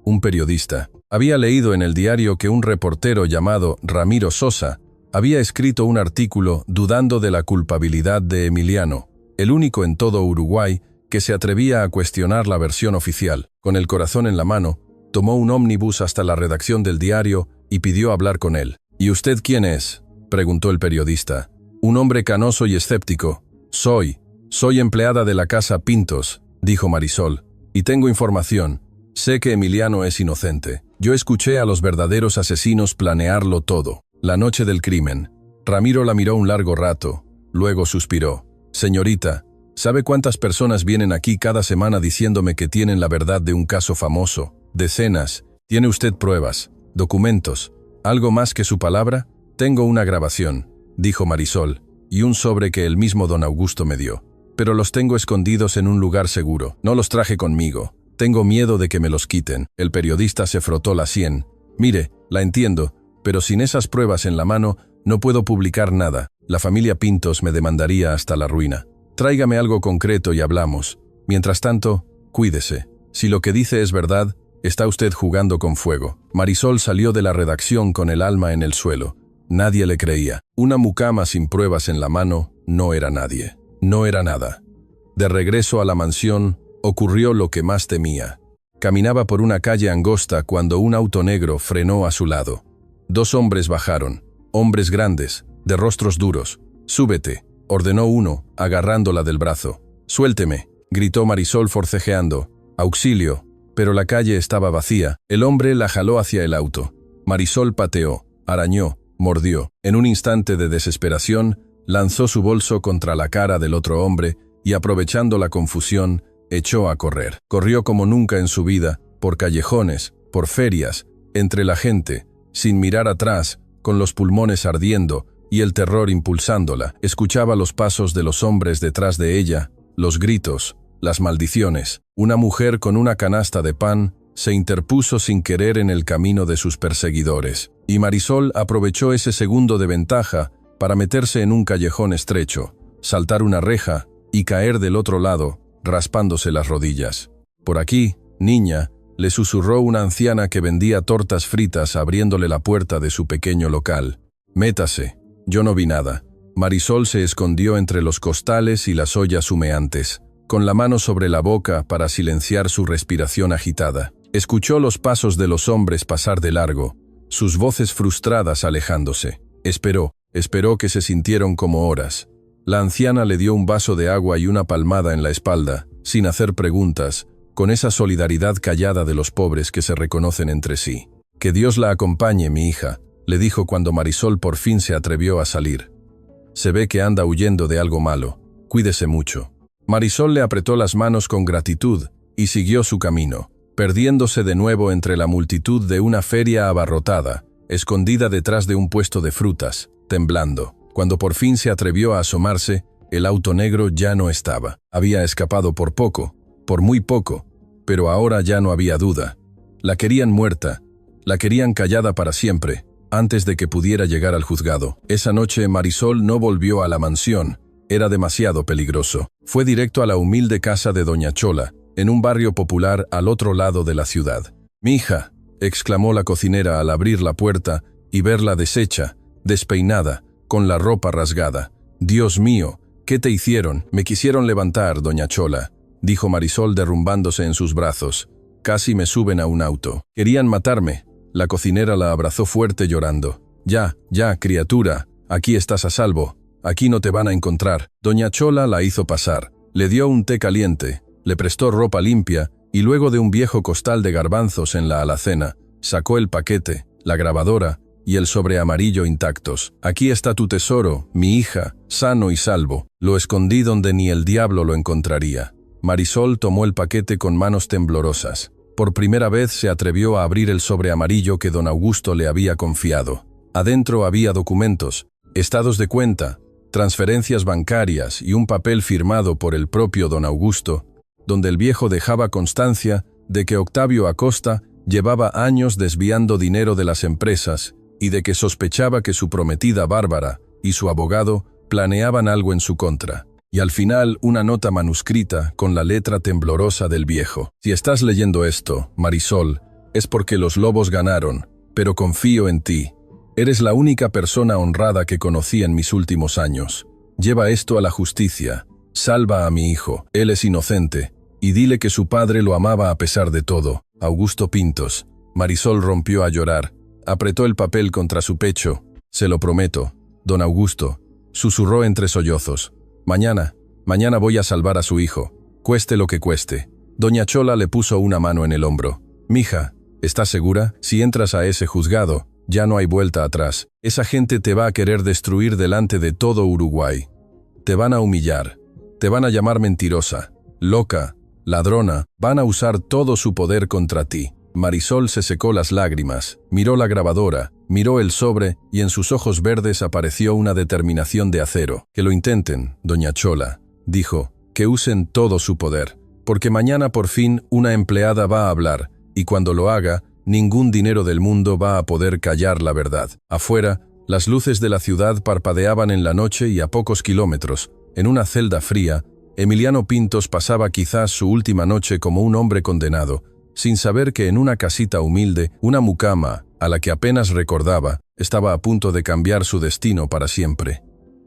Un periodista. Había leído en el diario que un reportero llamado Ramiro Sosa había escrito un artículo dudando de la culpabilidad de Emiliano, el único en todo Uruguay que se atrevía a cuestionar la versión oficial. Con el corazón en la mano, tomó un ómnibus hasta la redacción del diario y pidió hablar con él. ¿Y usted quién es?, preguntó el periodista. Un hombre canoso y escéptico. Soy empleada de la casa Pintos, dijo Marisol, y tengo información. Sé que Emiliano es inocente. Yo escuché a los verdaderos asesinos planearlo todo. La noche del crimen. Ramiro la miró un largo rato, luego suspiró. Señorita, ¿sabe cuántas personas vienen aquí cada semana diciéndome que tienen la verdad de un caso famoso? Decenas. ¿Tiene usted pruebas? ¿Documentos? ¿Algo más que su palabra? Tengo una grabación, dijo Marisol, y un sobre que el mismo don Augusto me dio. Pero los tengo escondidos en un lugar seguro. No los traje conmigo. Tengo miedo de que me los quiten. El periodista se frotó la sien. Mire, la entiendo, pero sin esas pruebas en la mano no puedo publicar nada. La familia Pintos me demandaría hasta la ruina. Tráigame algo concreto y hablamos. Mientras tanto, cuídese. Si lo que dice es verdad, está usted jugando con fuego. Marisol salió de la redacción con el alma en el suelo. Nadie le creía. Una mucama sin pruebas en la mano no era nadie. No era nada. De regreso a la mansión, ocurrió lo que más temía. Caminaba por una calle angosta cuando un auto negro frenó a su lado. 2 hombres bajaron, hombres grandes, de rostros duros. «Súbete», ordenó uno, agarrándola del brazo. «Suélteme», gritó Marisol forcejeando. «Auxilio», pero la calle estaba vacía. El hombre la jaló hacia el auto. Marisol pateó, arañó, mordió. En un instante de desesperación, lanzó su bolso contra la cara del otro hombre y, aprovechando la confusión, echó a correr. Corrió como nunca en su vida, por callejones, por ferias, entre la gente, sin mirar atrás, con los pulmones ardiendo y el terror impulsándola. Escuchaba los pasos de los hombres detrás de ella, los gritos, las maldiciones. Una mujer con una canasta de pan se interpuso sin querer en el camino de sus perseguidores, y Marisol aprovechó ese segundo de ventaja para meterse en un callejón estrecho, saltar una reja y caer del otro lado, raspándose las rodillas. «Por aquí, niña», le susurró una anciana que vendía tortas fritas abriéndole la puerta de su pequeño local. «Métase». Yo no vi nada. Marisol se escondió entre los costales y las ollas humeantes, con la mano sobre la boca para silenciar su respiración agitada. Escuchó los pasos de los hombres pasar de largo, sus voces frustradas alejándose. Esperó que se sintieron como horas. La anciana le dio un vaso de agua y una palmada en la espalda, sin hacer preguntas, con esa solidaridad callada de los pobres que se reconocen entre sí. «Que Dios la acompañe, mi hija», le dijo cuando Marisol por fin se atrevió a salir. «Se ve que anda huyendo de algo malo. Cuídese mucho». Marisol le apretó las manos con gratitud y siguió su camino, perdiéndose de nuevo entre la multitud de una feria abarrotada, escondida detrás de un puesto de frutas, temblando. Cuando por fin se atrevió a asomarse, el auto negro ya no estaba. Había escapado por poco, por muy poco, pero ahora ya no había duda. La querían muerta, la querían callada para siempre, antes de que pudiera llegar al juzgado. Esa noche Marisol no volvió a la mansión, era demasiado peligroso. Fue directo a la humilde casa de Doña Chola, en un barrio popular al otro lado de la ciudad. «Mi hija», exclamó la cocinera al abrir la puerta y verla deshecha, despeinada, con la ropa rasgada. «Dios mío, ¿qué te hicieron?» «Me quisieron levantar, Doña Chola», dijo Marisol derrumbándose en sus brazos. «Casi me suben a un auto. Querían matarme». La cocinera la abrazó fuerte llorando. «Ya, criatura, aquí estás a salvo. Aquí no te van a encontrar». Doña Chola la hizo pasar. Le dio un té caliente, le prestó ropa limpia y luego de un viejo costal de garbanzos en la alacena, sacó el paquete, la grabadora y el sobre amarillo intactos. «Aquí está tu tesoro, mi hija, sano y salvo. Lo escondí donde ni el diablo lo encontraría». Marisol tomó el paquete con manos temblorosas. Por primera vez se atrevió a abrir el sobre amarillo que don Augusto le había confiado. Adentro había documentos, estados de cuenta, transferencias bancarias y un papel firmado por el propio don Augusto, donde el viejo dejaba constancia de que Octavio Acosta llevaba años desviando dinero de las empresas y de que sospechaba que su prometida Bárbara y su abogado planeaban algo en su contra. Y al final una nota manuscrita con la letra temblorosa del viejo. «Si estás leyendo esto, Marisol, es porque los lobos ganaron, pero confío en ti. Eres la única persona honrada que conocí en mis últimos años. Lleva esto a la justicia. Salva a mi hijo, él es inocente, y dile que su padre lo amaba a pesar de todo. Augusto Pintos». Marisol rompió a llorar, apretó el papel contra su pecho. «Se lo prometo, don Augusto», susurró entre sollozos. Mañana voy a salvar a su hijo, cueste lo que cueste». Doña Chola le puso una mano en el hombro. «Mija, ¿estás segura? Si entras a ese juzgado, ya no hay vuelta atrás. Esa gente te va a querer destruir delante de todo Uruguay. Te van a humillar, te van a llamar mentirosa, loca, ladrona, van a usar todo su poder contra ti». Marisol se secó las lágrimas, miró la grabadora, miró el sobre y en sus ojos verdes apareció una determinación de acero. «Que lo intenten, Doña Chola», dijo, «que usen todo su poder, porque mañana por fin una empleada va a hablar, y cuando lo haga, ningún dinero del mundo va a poder callar la verdad». Afuera, las luces de la ciudad parpadeaban en la noche y a pocos kilómetros, en una celda fría, Emiliano Pintos pasaba quizás su última noche como un hombre condenado, sin saber que en una casita humilde, una mucama, a la que apenas recordaba, estaba a punto de cambiar su destino para siempre.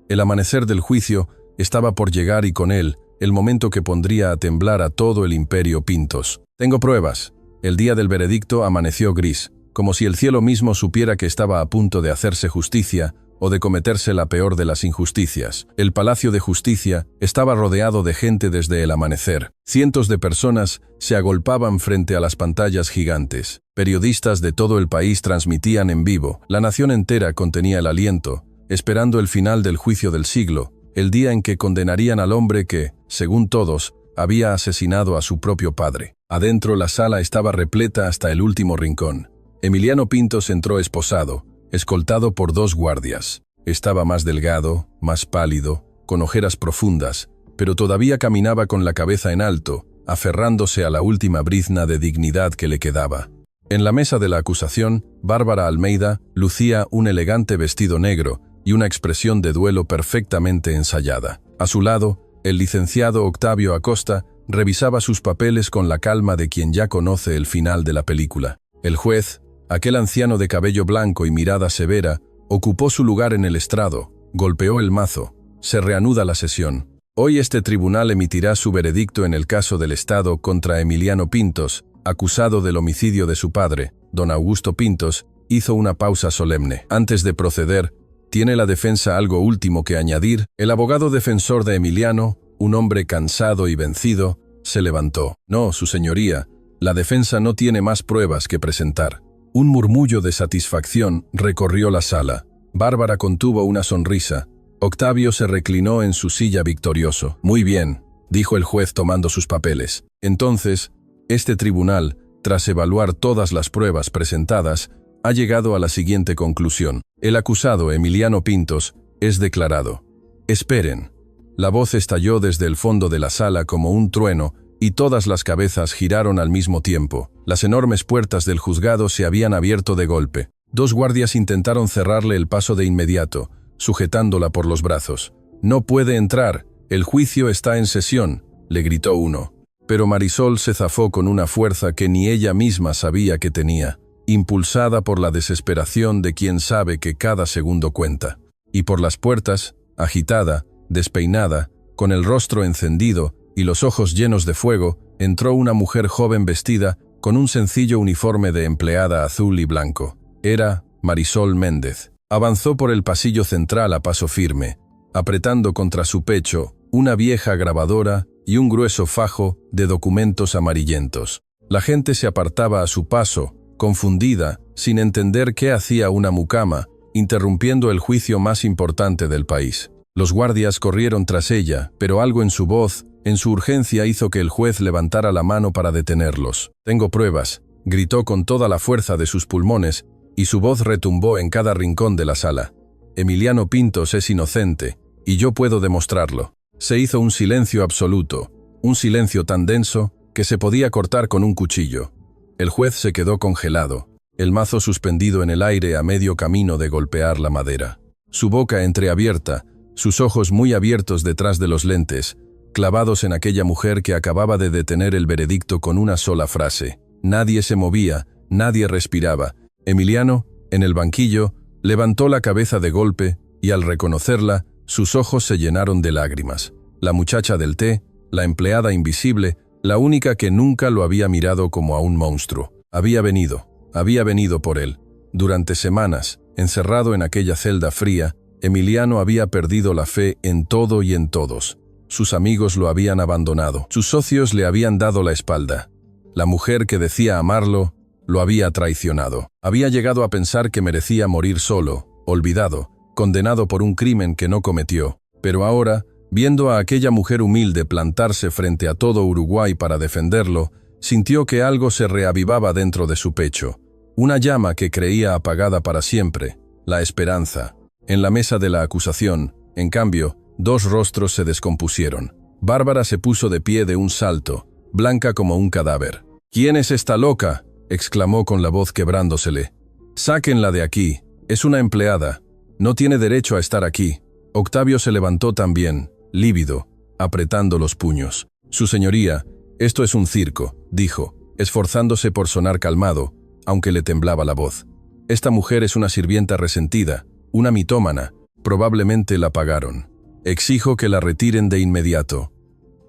El amanecer del juicio estaba por llegar y con él, el momento que pondría a temblar a todo el imperio Pintos. «Tengo pruebas». El día del veredicto amaneció gris, como si el cielo mismo supiera que estaba a punto de hacerse justicia o de cometerse la peor de las injusticias. El Palacio de Justicia estaba rodeado de gente desde el amanecer. Cientos de personas se agolpaban frente a las pantallas gigantes. Periodistas de todo el país transmitían en vivo. La nación entera contenía el aliento, esperando el final del juicio del siglo, el día en que condenarían al hombre que, según todos, había asesinado a su propio padre. Adentro la sala estaba repleta hasta el último rincón. Emiliano Pintos entró esposado, escoltado por 2 guardias. Estaba más delgado, más pálido, con ojeras profundas, pero todavía caminaba con la cabeza en alto, aferrándose a la última brizna de dignidad que le quedaba. En la mesa de la acusación, Bárbara Almeida lucía un elegante vestido negro y una expresión de duelo perfectamente ensayada. A su lado, el licenciado Octavio Acosta revisaba sus papeles con la calma de quien ya conoce el final de la película. El juez, aquel anciano de cabello blanco y mirada severa, ocupó su lugar en el estrado, golpeó el mazo. Se reanuda la sesión. Hoy este tribunal emitirá su veredicto en el caso del Estado contra Emiliano Pintos, acusado del homicidio de su padre. Don Augusto Pintos hizo una pausa solemne. Antes de proceder, ¿Tiene la defensa algo último que añadir? El abogado defensor de Emiliano, un hombre cansado y vencido, se levantó. No, su señoría, la defensa no tiene más pruebas que presentar. Un murmullo de satisfacción recorrió la sala. Bárbara contuvo una sonrisa. Octavio se reclinó en su silla victorioso. Muy bien, dijo el juez tomando sus papeles. Entonces, este tribunal, tras evaluar todas las pruebas presentadas, ha llegado a la siguiente conclusión. El acusado, Emiliano Pintos, es declarado. Esperen. La voz estalló desde el fondo de la sala como un trueno y todas las cabezas giraron al mismo tiempo. Las enormes puertas del juzgado se habían abierto de golpe. 2 guardias intentaron cerrarle el paso de inmediato, sujetándola por los brazos. «No puede entrar, el juicio está en sesión», le gritó uno. Pero Marisol se zafó con una fuerza que ni ella misma sabía que tenía, impulsada por la desesperación de quien sabe que cada segundo cuenta. Y por las puertas, agitada, despeinada, con el rostro encendido y los ojos llenos de fuego, entró una mujer joven vestida con un sencillo uniforme de empleada azul y blanco. Era Marisol Méndez. Avanzó por el pasillo central a paso firme, apretando contra su pecho una vieja grabadora y un grueso fajo de documentos amarillentos. La gente se apartaba a su paso, confundida, sin entender qué hacía una mucama, interrumpiendo el juicio más importante del país. Los guardias corrieron tras ella, pero algo en su voz, en su urgencia, hizo que el juez levantara la mano para detenerlos. «Tengo pruebas», gritó con toda la fuerza de sus pulmones, y su voz retumbó en cada rincón de la sala. «Emiliano Pintos es inocente, y yo puedo demostrarlo». Se hizo un silencio absoluto, un silencio tan denso que se podía cortar con un cuchillo. El juez se quedó congelado, el mazo suspendido en el aire a medio camino de golpear la madera. Su boca entreabierta, sus ojos muy abiertos detrás de los lentes, clavados en aquella mujer que acababa de detener el veredicto con una sola frase. Nadie se movía, nadie respiraba. Emiliano, en el banquillo, levantó la cabeza de golpe y al reconocerla, sus ojos se llenaron de lágrimas. La muchacha del té, la empleada invisible, la única que nunca lo había mirado como a un monstruo. Había venido por él. Durante semanas, encerrado en aquella celda fría, Emiliano había perdido la fe en todo y en todos. Sus amigos lo habían abandonado. Sus socios le habían dado la espalda. La mujer que decía amarlo, lo había traicionado. Había llegado a pensar que merecía morir solo, olvidado, condenado por un crimen que no cometió. Pero ahora, viendo a aquella mujer humilde plantarse frente a todo Uruguay para defenderlo, sintió que algo se reavivaba dentro de su pecho. Una llama que creía apagada para siempre, la esperanza. En la mesa de la acusación, en cambio, 2 rostros se descompusieron. Bárbara se puso de pie de un salto, blanca como un cadáver. «¿Quién es esta loca?», exclamó con la voz quebrándosele. «Sáquenla de aquí, es una empleada. No tiene derecho a estar aquí». Octavio se levantó también, lívido, apretando los puños. «Su señoría, esto es un circo», dijo, esforzándose por sonar calmado, aunque le temblaba la voz. «Esta mujer es una sirvienta resentida, una mitómana. Probablemente la pagaron. Exijo que la retiren de inmediato».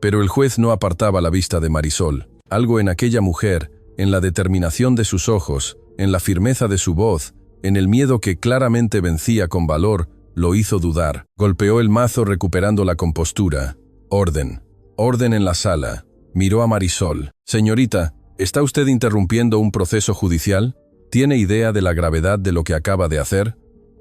Pero el juez no apartaba la vista de Marisol. Algo en aquella mujer, en la determinación de sus ojos, en la firmeza de su voz, en el miedo que claramente vencía con valor, lo hizo dudar. Golpeó el mazo recuperando la compostura. «Orden. Orden en la sala». Miró a Marisol. «Señorita, ¿está usted interrumpiendo un proceso judicial? ¿Tiene idea de la gravedad de lo que acaba de hacer?»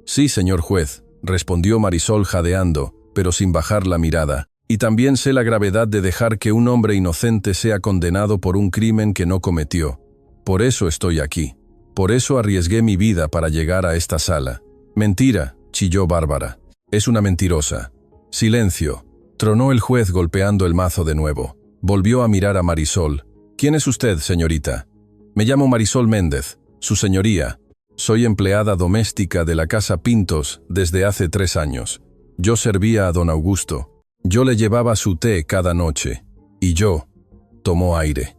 «Sí, señor juez», respondió Marisol jadeando, pero sin bajar la mirada. «Y también sé la gravedad de dejar que un hombre inocente sea condenado por un crimen que no cometió. Por eso estoy aquí. Por eso arriesgué mi vida para llegar a esta sala». «Mentira», chilló Bárbara. «Es una mentirosa». «Silencio», tronó el juez golpeando el mazo de nuevo. Volvió a mirar a Marisol. «¿Quién es usted, señorita?» «Me llamo Marisol Méndez, su señoría. Soy empleada doméstica de la casa Pintos desde hace 3 años. Yo servía a don Augusto. Yo le llevaba su té cada noche. Y yo», tomó aire,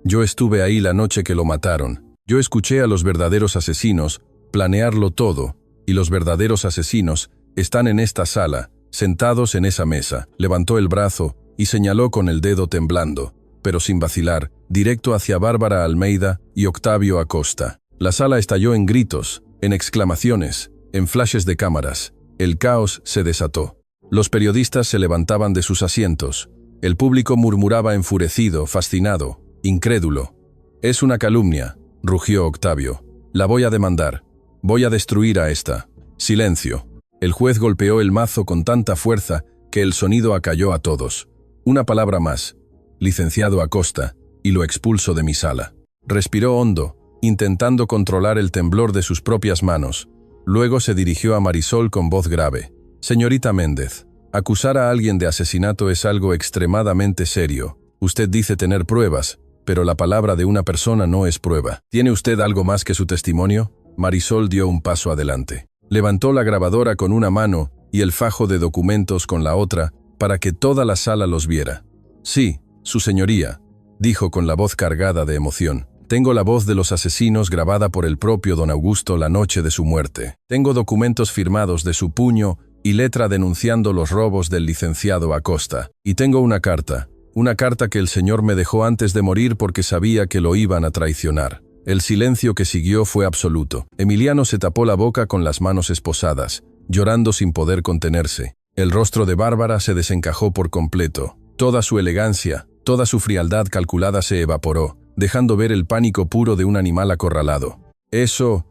«yo estuve ahí la noche que lo mataron. Yo escuché a los verdaderos asesinos planearlo todo, y los verdaderos asesinos están en esta sala, sentados en esa mesa». Levantó el brazo y señaló con el dedo temblando, pero sin vacilar, directo hacia Bárbara Almeida y Octavio Acosta. La sala estalló en gritos, en exclamaciones, en flashes de cámaras. El caos se desató. Los periodistas se levantaban de sus asientos. El público murmuraba enfurecido, fascinado, incrédulo. «Es una calumnia», rugió Octavio. «La voy a demandar. Voy a destruir a esta». Silencio. El juez golpeó el mazo con tanta fuerza que el sonido acalló a todos. Una palabra más. «Licenciado Acosta», y lo expulso de mi sala. Respiró hondo, intentando controlar el temblor de sus propias manos. Luego se dirigió a Marisol con voz grave. «Señorita Méndez, acusar a alguien de asesinato es algo extremadamente serio. Usted dice tener pruebas, pero la palabra de una persona no es prueba. ¿Tiene usted algo más que su testimonio?». Marisol dio un paso adelante. Levantó la grabadora con una mano y el fajo de documentos con la otra para que toda la sala los viera. «Sí, su señoría», dijo con la voz cargada de emoción. «Tengo la voz de los asesinos grabada por el propio don Augusto la noche de su muerte. Tengo documentos firmados de su puño y letra denunciando los robos del licenciado Acosta. Y tengo una carta que el señor me dejó antes de morir porque sabía que lo iban a traicionar». El silencio que siguió fue absoluto. Emiliano se tapó la boca con las manos esposadas, llorando sin poder contenerse. El rostro de Bárbara se desencajó por completo. Toda su elegancia, toda su frialdad calculada se evaporó, dejando ver el pánico puro de un animal acorralado. Eso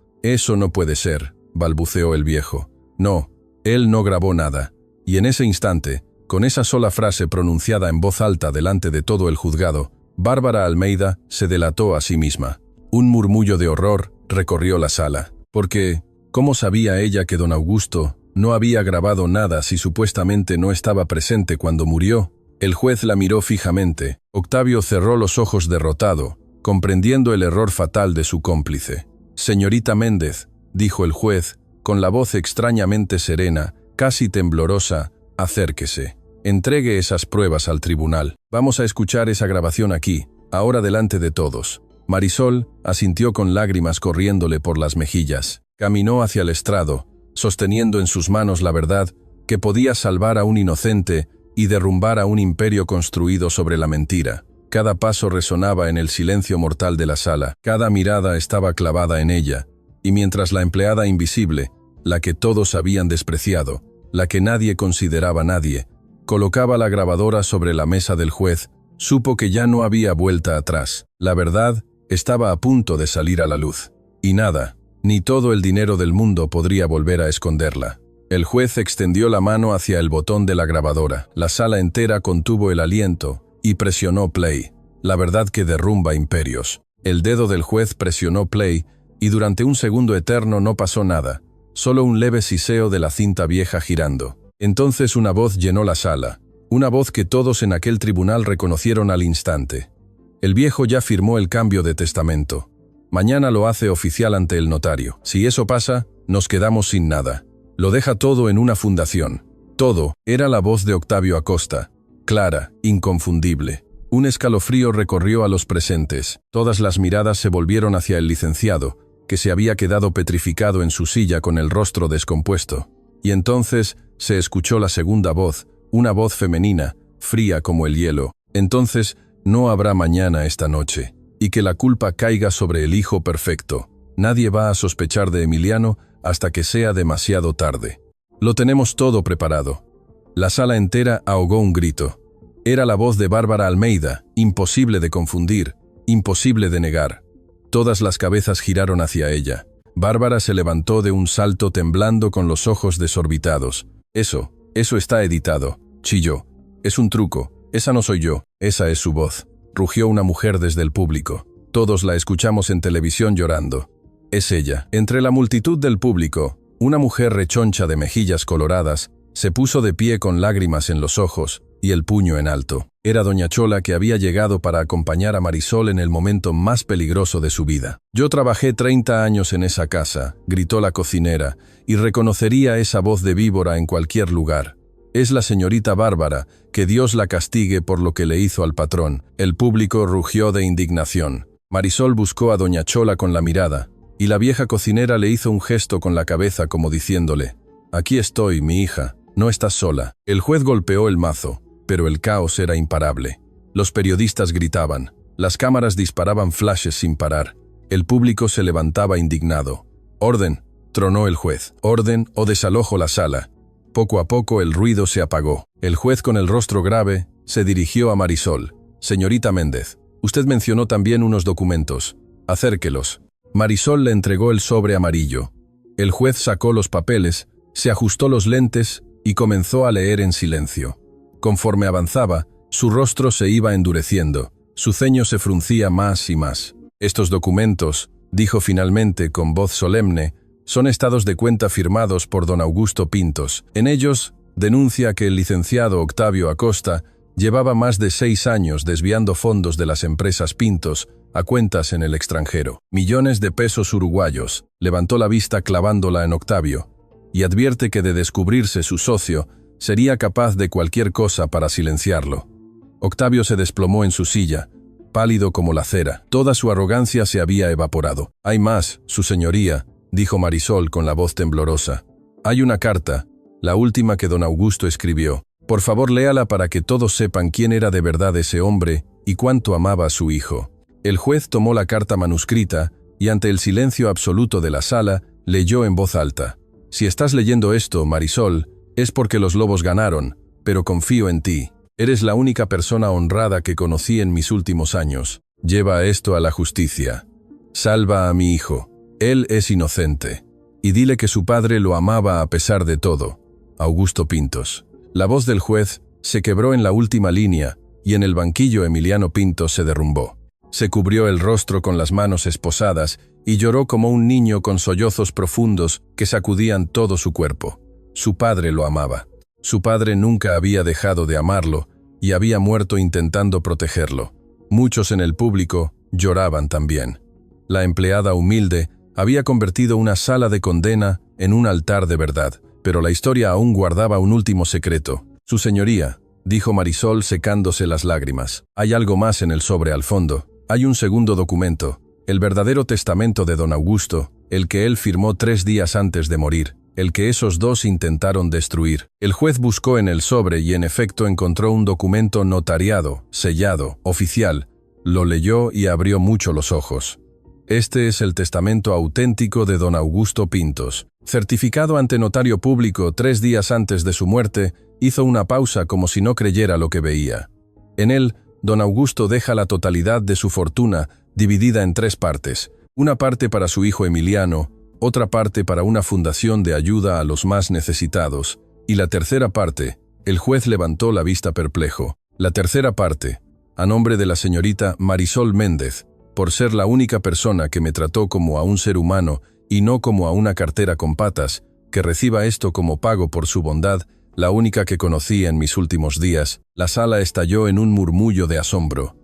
no puede ser», balbuceó el viejo. «No, él no grabó nada». Y en ese instante, con esa sola frase pronunciada en voz alta delante de todo el juzgado, Bárbara Almeida se delató a sí misma. Un murmullo de horror recorrió la sala, porque, ¿cómo sabía ella que don Augusto no había grabado nada si supuestamente no estaba presente cuando murió? El juez la miró fijamente. Octavio cerró los ojos derrotado, comprendiendo el error fatal de su cómplice. «Señorita Méndez», dijo el juez, con la voz extrañamente serena, casi temblorosa, «acérquese. Entregue esas pruebas al tribunal. Vamos a escuchar esa grabación aquí, ahora delante de todos». Marisol asintió con lágrimas corriéndole por las mejillas. Caminó hacia el estrado, sosteniendo en sus manos la verdad que podía salvar a un inocente y derrumbar a un imperio construido sobre la mentira. Cada paso resonaba en el silencio mortal de la sala, cada mirada estaba clavada en ella, y mientras la empleada invisible, la que todos habían despreciado, la que nadie consideraba nadie, colocaba la grabadora sobre la mesa del juez, supo que ya no había vuelta atrás. La verdad estaba a punto de salir a la luz. Y nada, ni todo el dinero del mundo podría volver a esconderla. El juez extendió la mano hacia el botón de la grabadora. La sala entera contuvo el aliento y presionó play. La verdad que derrumba imperios. El dedo del juez presionó play y durante un segundo eterno no pasó nada, solo un leve siseo de la cinta vieja girando. Entonces una voz llenó la sala, una voz que todos en aquel tribunal reconocieron al instante. El viejo ya firmó el cambio de testamento. Mañana lo hace oficial ante el notario. Si eso pasa, nos quedamos sin nada. Lo deja todo en una fundación. Todo. Era la voz de Octavio Acosta. Clara, inconfundible. Un escalofrío recorrió a los presentes. Todas las miradas se volvieron hacia el licenciado, que se había quedado petrificado en su silla con el rostro descompuesto. Y entonces se escuchó la segunda voz, una voz femenina, fría como el hielo. «Entonces no habrá mañana esta noche, y que la culpa caiga sobre el hijo perfecto. Nadie va a sospechar de Emiliano hasta que sea demasiado tarde. Lo tenemos todo preparado». La sala entera ahogó un grito. Era la voz de Bárbara Almeida, imposible de confundir, imposible de negar. Todas las cabezas giraron hacia ella. Bárbara se levantó de un salto temblando con los ojos desorbitados. Eso está editado», chilló. «Es un truco. Esa no soy yo, esa es su voz», rugió una mujer desde el público. Todos la escuchamos en televisión llorando. «Es ella». Entre la multitud del público, una mujer rechoncha de mejillas coloradas se puso de pie con lágrimas en los ojos y el puño en alto. Era doña Chola, que había llegado para acompañar a Marisol en el momento más peligroso de su vida. «Yo trabajé 30 años en esa casa», gritó la cocinera, «y reconocería esa voz de víbora en cualquier lugar. Es la señorita Bárbara, que Dios la castigue por lo que le hizo al patrón». El público rugió de indignación. Marisol buscó a doña Chola con la mirada, y la vieja cocinera le hizo un gesto con la cabeza como diciéndole: «Aquí estoy, mi hija, no estás sola». El juez golpeó el mazo, pero el caos era imparable. Los periodistas gritaban, las cámaras disparaban flashes sin parar. El público se levantaba indignado. «Orden», tronó el juez. «Orden o desalojo la sala». Poco a poco el ruido se apagó. El juez, con el rostro grave, se dirigió a Marisol. «Señorita Méndez, usted mencionó también unos documentos. Acérquelos». Marisol le entregó el sobre amarillo. El juez sacó los papeles, se ajustó los lentes y comenzó a leer en silencio. Conforme avanzaba, su rostro se iba endureciendo, su ceño se fruncía más y más. «Estos documentos», dijo finalmente con voz solemne, «son estados de cuenta firmados por don Augusto Pintos. En ellos denuncia que el licenciado Octavio Acosta llevaba más de 6 años desviando fondos de las empresas Pintos a cuentas en el extranjero. Millones de pesos uruguayos». Levantó la vista clavándola en Octavio, y advierte que de descubrirse su socio, sería capaz de cualquier cosa para silenciarlo. Octavio se desplomó en su silla, pálido como la cera. Toda su arrogancia se había evaporado. «Hay más, su señoría», dijo Marisol con la voz temblorosa. «Hay una carta, la última que don Augusto escribió. Por favor, léala para que todos sepan quién era de verdad ese hombre y cuánto amaba a su hijo». El juez tomó la carta manuscrita y, ante el silencio absoluto de la sala, leyó en voz alta. «Si estás leyendo esto, Marisol, es porque los lobos ganaron, pero confío en ti. Eres la única persona honrada que conocí en mis últimos años. Lleva esto a la justicia. Salva a mi hijo. Él es inocente. Y dile que su padre lo amaba a pesar de todo. Augusto Pintos». La voz del juez se quebró en la última línea y en el banquillo Emiliano Pintos se derrumbó. Se cubrió el rostro con las manos esposadas y lloró como un niño con sollozos profundos que sacudían todo su cuerpo. Su padre lo amaba. Su padre nunca había dejado de amarlo y había muerto intentando protegerlo. Muchos en el público lloraban también. La empleada humilde había convertido una sala de condena en un altar de verdad, pero la historia aún guardaba un último secreto. «Su señoría», dijo Marisol secándose las lágrimas. «Hay algo más en el sobre al fondo. Hay un segundo documento, el verdadero testamento de don Augusto, el que él firmó 3 días antes de morir, el que esos dos intentaron destruir». El juez buscó en el sobre y en efecto encontró un documento notariado, sellado, oficial. Lo leyó y abrió mucho los ojos. «Este es el testamento auténtico de don Augusto Pintos. Certificado ante notario público 3 días antes de su muerte», hizo una pausa como si no creyera lo que veía. En él, don Augusto deja la totalidad de su fortuna dividida en 3 partes. Una parte para su hijo Emiliano, otra parte para una fundación de ayuda a los más necesitados, y la tercera parte, el juez levantó la vista perplejo. La tercera parte, a nombre de la señorita Marisol Méndez, por ser la única persona que me trató como a un ser humano y no como a una cartera con patas, que reciba esto como pago por su bondad, la única que conocí en mis últimos días». La sala estalló en un murmullo de asombro.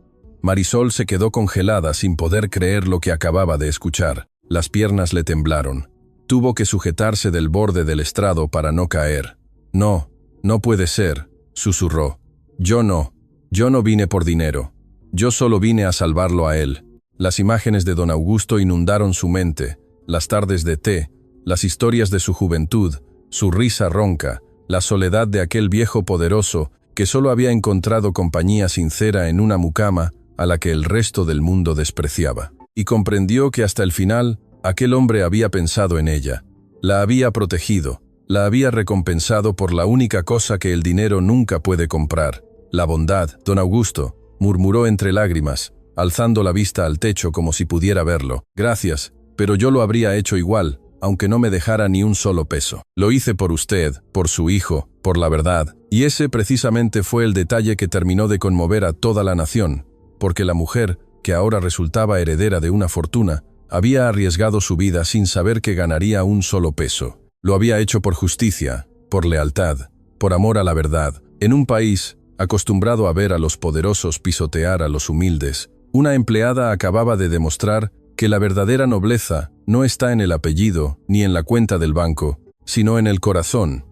Marisol se quedó congelada sin poder creer lo que acababa de escuchar. Las piernas le temblaron. Tuvo que sujetarse del borde del estrado para no caer. «No, no puede ser», susurró. Yo no vine por dinero. Yo solo vine a salvarlo a él». Las imágenes de don Augusto inundaron su mente, las tardes de té, las historias de su juventud, su risa ronca, la soledad de aquel viejo poderoso que solo había encontrado compañía sincera en una mucama a la que el resto del mundo despreciaba. Y comprendió que hasta el final aquel hombre había pensado en ella, la había protegido, la había recompensado por la única cosa que el dinero nunca puede comprar, la bondad. «Don Augusto», murmuró entre lágrimas, alzando la vista al techo como si pudiera verlo. «Gracias, pero yo lo habría hecho igual, aunque no me dejara ni un solo peso. Lo hice por usted, por su hijo, por la verdad». Y ese precisamente fue el detalle que terminó de conmover a toda la nación, porque la mujer, que ahora resultaba heredera de una fortuna, había arriesgado su vida sin saber que ganaría un solo peso. Lo había hecho por justicia, por lealtad, por amor a la verdad. En un país acostumbrado a ver a los poderosos pisotear a los humildes, una empleada acababa de demostrar que la verdadera nobleza no está en el apellido ni en la cuenta del banco, sino en el corazón.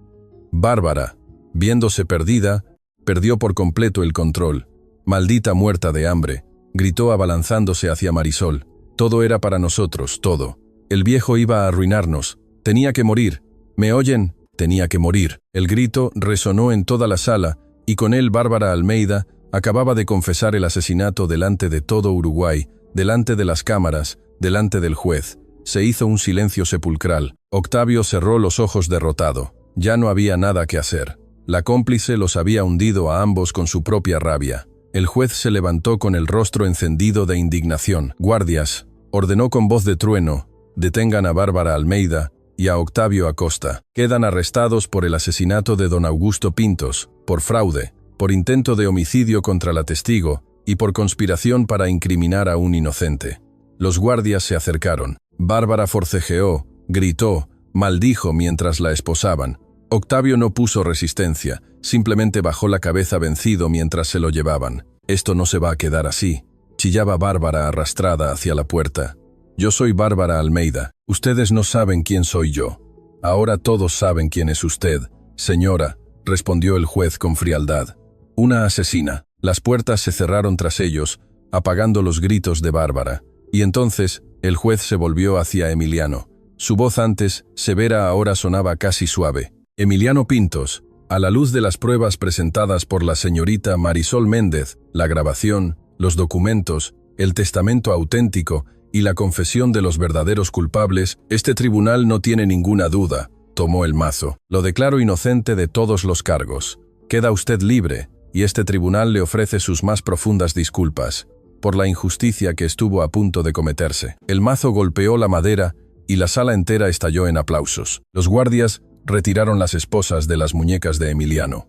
Bárbara, viéndose perdida, perdió por completo el control. «Maldita muerta de hambre», gritó abalanzándose hacia Marisol. «Todo era para nosotros, todo. El viejo iba a arruinarnos. Tenía que morir. ¿Me oyen? Tenía que morir». El grito resonó en toda la sala y con él Bárbara Almeida acababa de confesar el asesinato delante de todo Uruguay, delante de las cámaras, delante del juez. Se hizo un silencio sepulcral. Octavio cerró los ojos derrotado. Ya no había nada que hacer. La cómplice los había hundido a ambos con su propia rabia. El juez se levantó con el rostro encendido de indignación. «Guardias», ordenó con voz de trueno, «detengan a Bárbara Almeida y a Octavio Acosta. Quedan arrestados por el asesinato de don Augusto Pintos, por fraude, por intento de homicidio contra la testigo y por conspiración para incriminar a un inocente». Los guardias se acercaron. Bárbara forcejeó, gritó, maldijo mientras la esposaban. Octavio no puso resistencia, simplemente bajó la cabeza vencido mientras se lo llevaban. «Esto no se va a quedar así», chillaba Bárbara arrastrada hacia la puerta. «Yo soy Bárbara Almeida. Ustedes no saben quién soy yo. Ahora todos saben quién es usted, señora», respondió el juez con frialdad. «Una asesina». Las puertas se cerraron tras ellos, apagando los gritos de Bárbara. Y entonces el juez se volvió hacia Emiliano. Su voz antes, severa, ahora sonaba casi suave. «Emiliano Pintos, a la luz de las pruebas presentadas por la señorita Marisol Méndez, la grabación, los documentos, el testamento auténtico y la confesión de los verdaderos culpables, este tribunal no tiene ninguna duda», tomó el mazo. «Lo declaro inocente de todos los cargos. Queda usted libre, y este tribunal le ofrece sus más profundas disculpas por la injusticia que estuvo a punto de cometerse». El mazo golpeó la madera y la sala entera estalló en aplausos. Los guardias retiraron las esposas de las muñecas de Emiliano.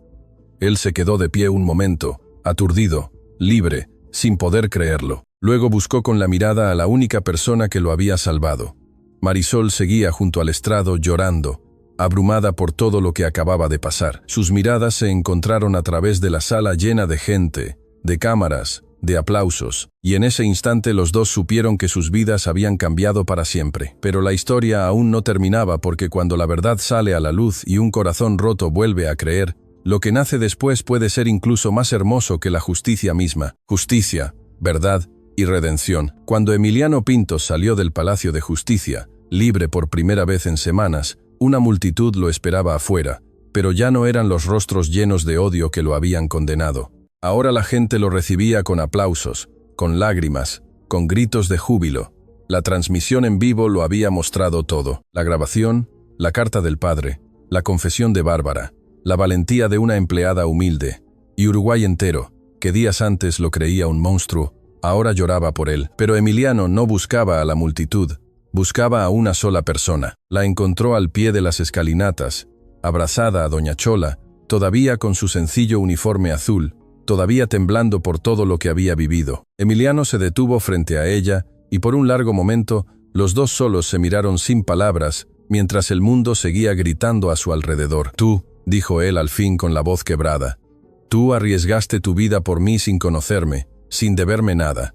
Él se quedó de pie un momento, aturdido, libre, sin poder creerlo. Luego buscó con la mirada a la única persona que lo había salvado. Marisol seguía junto al estrado llorando, abrumada por todo lo que acababa de pasar. Sus miradas se encontraron a través de la sala llena de gente, de cámaras, de aplausos, y en ese instante los dos supieron que sus vidas habían cambiado para siempre. Pero la historia aún no terminaba, porque cuando la verdad sale a la luz y un corazón roto vuelve a creer, lo que nace después puede ser incluso más hermoso que la justicia misma. Justicia, verdad y redención. Cuando Emiliano Pintos salió del Palacio de Justicia, libre por primera vez en semanas, una multitud lo esperaba afuera, pero ya no eran los rostros llenos de odio que lo habían condenado. Ahora la gente lo recibía con aplausos, con lágrimas, con gritos de júbilo. La transmisión en vivo lo había mostrado todo. La grabación, la carta del padre, la confesión de Bárbara, la valentía de una empleada humilde, y Uruguay entero, que días antes lo creía un monstruo, ahora lloraba por él. Pero Emiliano no buscaba a la multitud, buscaba a una sola persona. La encontró al pie de las escalinatas, abrazada a doña Chola, todavía con su sencillo uniforme azul, todavía temblando por todo lo que había vivido. Emiliano se detuvo frente a ella, y por un largo momento, los dos solos se miraron sin palabras, mientras el mundo seguía gritando a su alrededor. «Tú», dijo él al fin con la voz quebrada, «tú arriesgaste tu vida por mí sin conocerme, sin deberme nada».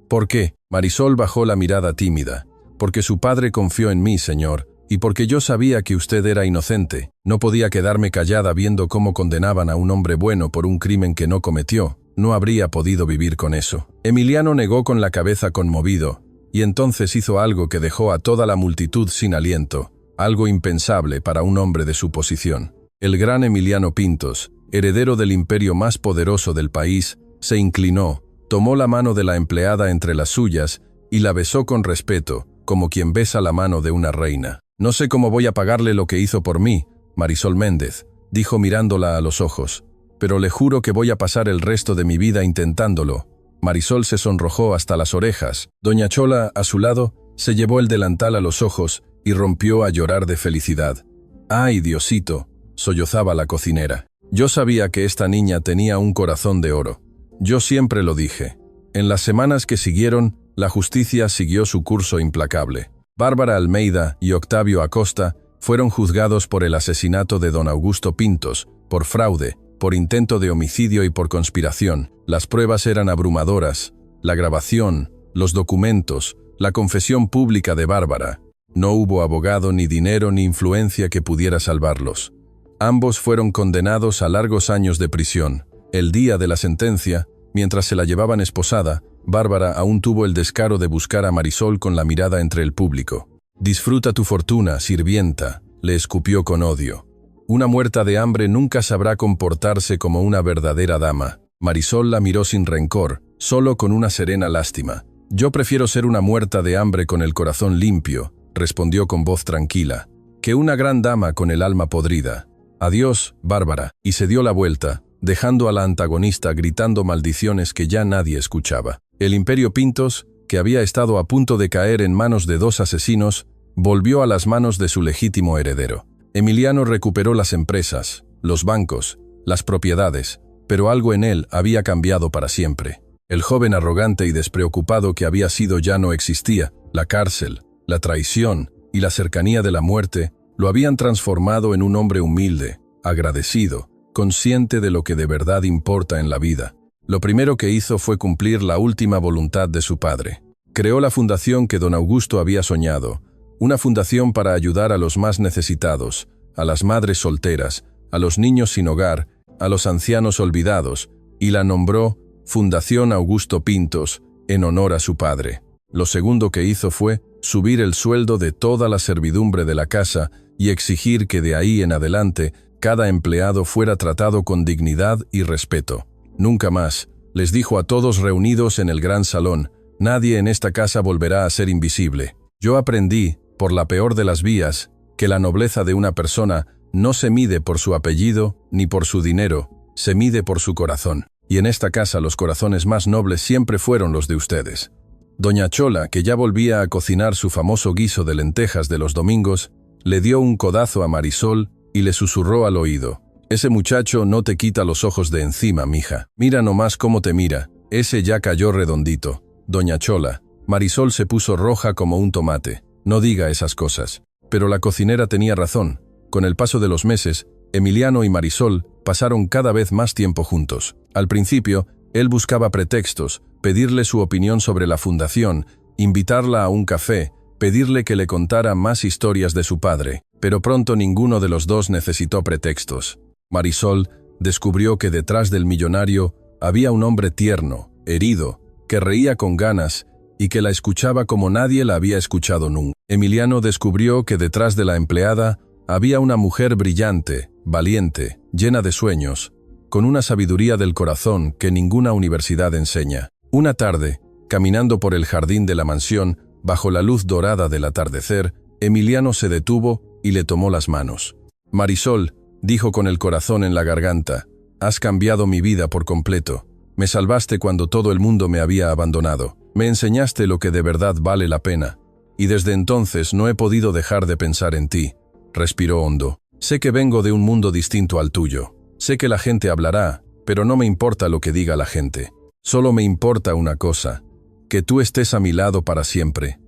«¿Por qué?». Marisol bajó la mirada tímida. «Porque su padre confió en mí, señor, y porque yo sabía que usted era inocente. No podía quedarme callada viendo cómo condenaban a un hombre bueno por un crimen que no cometió. No habría podido vivir con eso». Emiliano negó con la cabeza conmovido, y entonces hizo algo que dejó a toda la multitud sin aliento, algo impensable para un hombre de su posición. El gran Emiliano Pintos, heredero del imperio más poderoso del país, se inclinó, tomó la mano de la empleada entre las suyas y la besó con respeto, como quien besa la mano de una reina. «No sé cómo voy a pagarle lo que hizo por mí, Marisol Méndez», dijo mirándola a los ojos, «pero le juro que voy a pasar el resto de mi vida intentándolo». Marisol se sonrojó hasta las orejas. Doña Chola, a su lado, se llevó el delantal a los ojos y rompió a llorar de felicidad. «¡Ay, Diosito!», sollozaba la cocinera. «Yo sabía que esta niña tenía un corazón de oro. Yo siempre lo dije». En las semanas que siguieron, la justicia siguió su curso implacable. Bárbara Almeida y Octavio Acosta fueron juzgados por el asesinato de don Augusto Pintos, por fraude, por intento de homicidio y por conspiración. Las pruebas eran abrumadoras. La grabación, los documentos, la confesión pública de Bárbara. No hubo abogado, ni dinero, ni influencia que pudiera salvarlos. Ambos fueron condenados a largos años de prisión. El día de la sentencia, mientras se la llevaban esposada, Bárbara aún tuvo el descaro de buscar a Marisol con la mirada entre el público. «Disfruta tu fortuna, sirvienta», le escupió con odio. «Una muerta de hambre nunca sabrá comportarse como una verdadera dama». Marisol la miró sin rencor, solo con una serena lástima. «Yo prefiero ser una muerta de hambre con el corazón limpio», respondió con voz tranquila, «que una gran dama con el alma podrida». «Adiós, Bárbara», y se dio la vuelta, dejando a la antagonista gritando maldiciones que ya nadie escuchaba. El Imperio Pintos, que había estado a punto de caer en manos de dos asesinos, volvió a las manos de su legítimo heredero. Emiliano recuperó las empresas, los bancos, las propiedades, pero algo en él había cambiado para siempre. El joven arrogante y despreocupado que había sido ya no existía. La cárcel, la traición y la cercanía de la muerte lo habían transformado en un hombre humilde, agradecido, consciente de lo que de verdad importa en la vida. Lo primero que hizo fue cumplir la última voluntad de su padre. Creó la fundación que don Augusto había soñado, una fundación para ayudar a los más necesitados, a las madres solteras, a los niños sin hogar, a los ancianos olvidados, y la nombró Fundación Augusto Pintos, en honor a su padre. Lo segundo que hizo fue subir el sueldo de toda la servidumbre de la casa y exigir que de ahí en adelante cada empleado fuera tratado con dignidad y respeto. Nunca más, les dijo a todos reunidos en el gran salón, nadie en esta casa volverá a ser invisible. Yo aprendí, por la peor de las vías, que la nobleza de una persona no se mide por su apellido ni por su dinero, se mide por su corazón. Y en esta casa los corazones más nobles siempre fueron los de ustedes. Doña Chola, que ya volvía a cocinar su famoso guiso de lentejas de los domingos, le dio un codazo a Marisol y le susurró al oído: «Ese muchacho no te quita los ojos de encima, mija. Mira nomás cómo te mira, ese ya cayó redondito». Doña Chola, Marisol se puso roja como un tomate. «No diga esas cosas». Pero la cocinera tenía razón. Con el paso de los meses, Emiliano y Marisol pasaron cada vez más tiempo juntos. Al principio, él buscaba pretextos, pedirle su opinión sobre la fundación, invitarla a un café, pedirle que le contara más historias de su padre, pero pronto ninguno de los dos necesitó pretextos. Marisol descubrió que detrás del millonario había un hombre tierno, herido, que reía con ganas y que la escuchaba como nadie la había escuchado nunca. Emiliano descubrió que detrás de la empleada había una mujer brillante, valiente, llena de sueños, con una sabiduría del corazón que ninguna universidad enseña. Una tarde, caminando por el jardín de la mansión, bajo la luz dorada del atardecer, Emiliano se detuvo y le tomó las manos. «Marisol», dijo con el corazón en la garganta, «has cambiado mi vida por completo. Me salvaste cuando todo el mundo me había abandonado. Me enseñaste lo que de verdad vale la pena. Y desde entonces no he podido dejar de pensar en ti». Respiró hondo. «Sé que vengo de un mundo distinto al tuyo. Sé que la gente hablará, pero no me importa lo que diga la gente. Solo me importa una cosa, que tú estés a mi lado para siempre».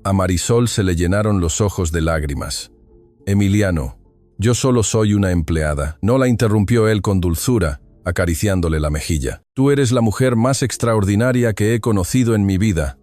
A Marisol se le llenaron los ojos de lágrimas. «Emiliano, yo solo soy una empleada», no la interrumpió él con dulzura, acariciándole la mejilla. «Tú eres la mujer más extraordinaria que he conocido en mi vida.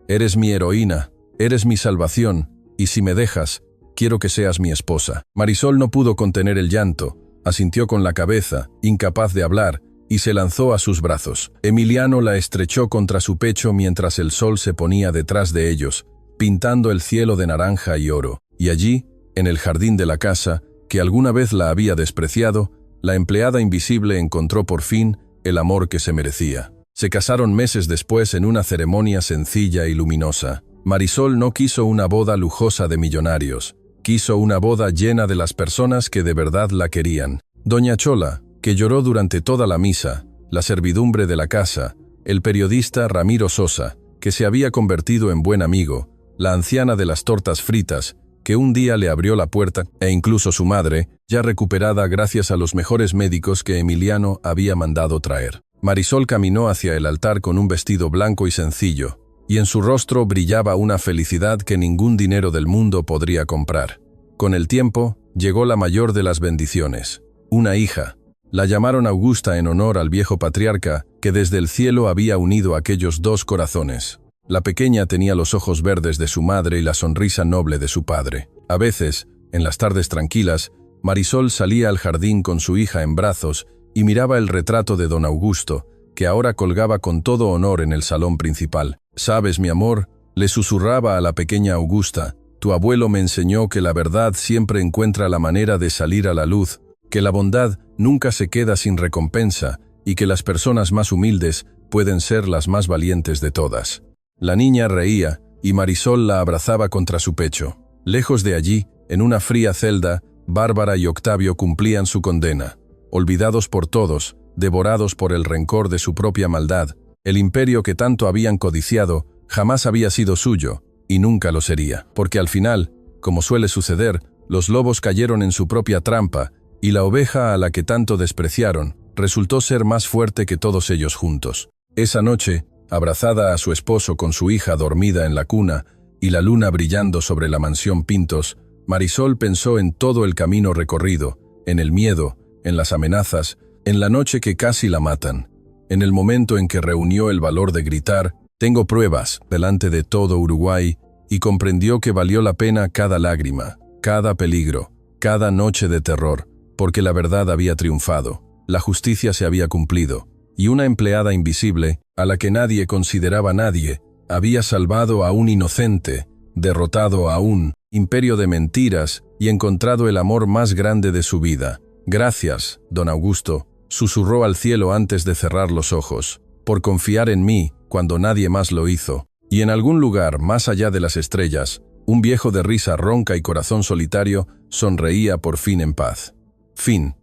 Eres mi heroína, eres mi salvación, y si me dejas, quiero que seas mi esposa». Marisol no pudo contener el llanto, asintió con la cabeza, incapaz de hablar, y se lanzó a sus brazos. Emiliano la estrechó contra su pecho mientras el sol se ponía detrás de ellos, pintando el cielo de naranja y oro. Y allí, en el jardín de la casa, que alguna vez la había despreciado, la empleada invisible encontró por fin el amor que se merecía. Se casaron meses después en una ceremonia sencilla y luminosa. Marisol no quiso una boda lujosa de millonarios, quiso una boda llena de las personas que de verdad la querían. Doña Chola, que lloró durante toda la misa, la servidumbre de la casa, el periodista Ramiro Sosa, que se había convertido en buen amigo, la anciana de las tortas fritas, que un día le abrió la puerta, e incluso su madre, ya recuperada gracias a los mejores médicos que Emiliano había mandado traer. Marisol caminó hacia el altar con un vestido blanco y sencillo, y en su rostro brillaba una felicidad que ningún dinero del mundo podría comprar. Con el tiempo, llegó la mayor de las bendiciones, una hija. La llamaron Augusta en honor al viejo patriarca que desde el cielo había unido aquellos dos corazones. La pequeña tenía los ojos verdes de su madre y la sonrisa noble de su padre. A veces, en las tardes tranquilas, Marisol salía al jardín con su hija en brazos y miraba el retrato de don Augusto, que ahora colgaba con todo honor en el salón principal. «Sabes, mi amor», le susurraba a la pequeña Augusta, «tu abuelo me enseñó que la verdad siempre encuentra la manera de salir a la luz, que la bondad nunca se queda sin recompensa y que las personas más humildes pueden ser las más valientes de todas». La niña reía y Marisol la abrazaba contra su pecho. Lejos de allí, en una fría celda, Bárbara y Octavio cumplían su condena. Olvidados por todos, devorados por el rencor de su propia maldad, el imperio que tanto habían codiciado jamás había sido suyo, y nunca lo sería, porque al final, como suele suceder, los lobos cayeron en su propia trampa, y la oveja a la que tanto despreciaron resultó ser más fuerte que todos ellos juntos. Esa noche, abrazada a su esposo con su hija dormida en la cuna y la luna brillando sobre la mansión Pintos, Marisol pensó en todo el camino recorrido, en el miedo, en las amenazas, en la noche que casi la matan, en el momento en que reunió el valor de gritar «Tengo pruebas» delante de todo Uruguay, y comprendió que valió la pena cada lágrima, cada peligro, cada noche de terror, porque la verdad había triunfado, la justicia se había cumplido, y una empleada invisible, a la que nadie consideraba nadie, había salvado a un inocente, derrotado a un imperio de mentiras y encontrado el amor más grande de su vida. «Gracias, don Augusto», susurró al cielo antes de cerrar los ojos, «por confiar en mí cuando nadie más lo hizo». Y en algún lugar más allá de las estrellas, un viejo de risa ronca y corazón solitario sonreía por fin en paz. Fin.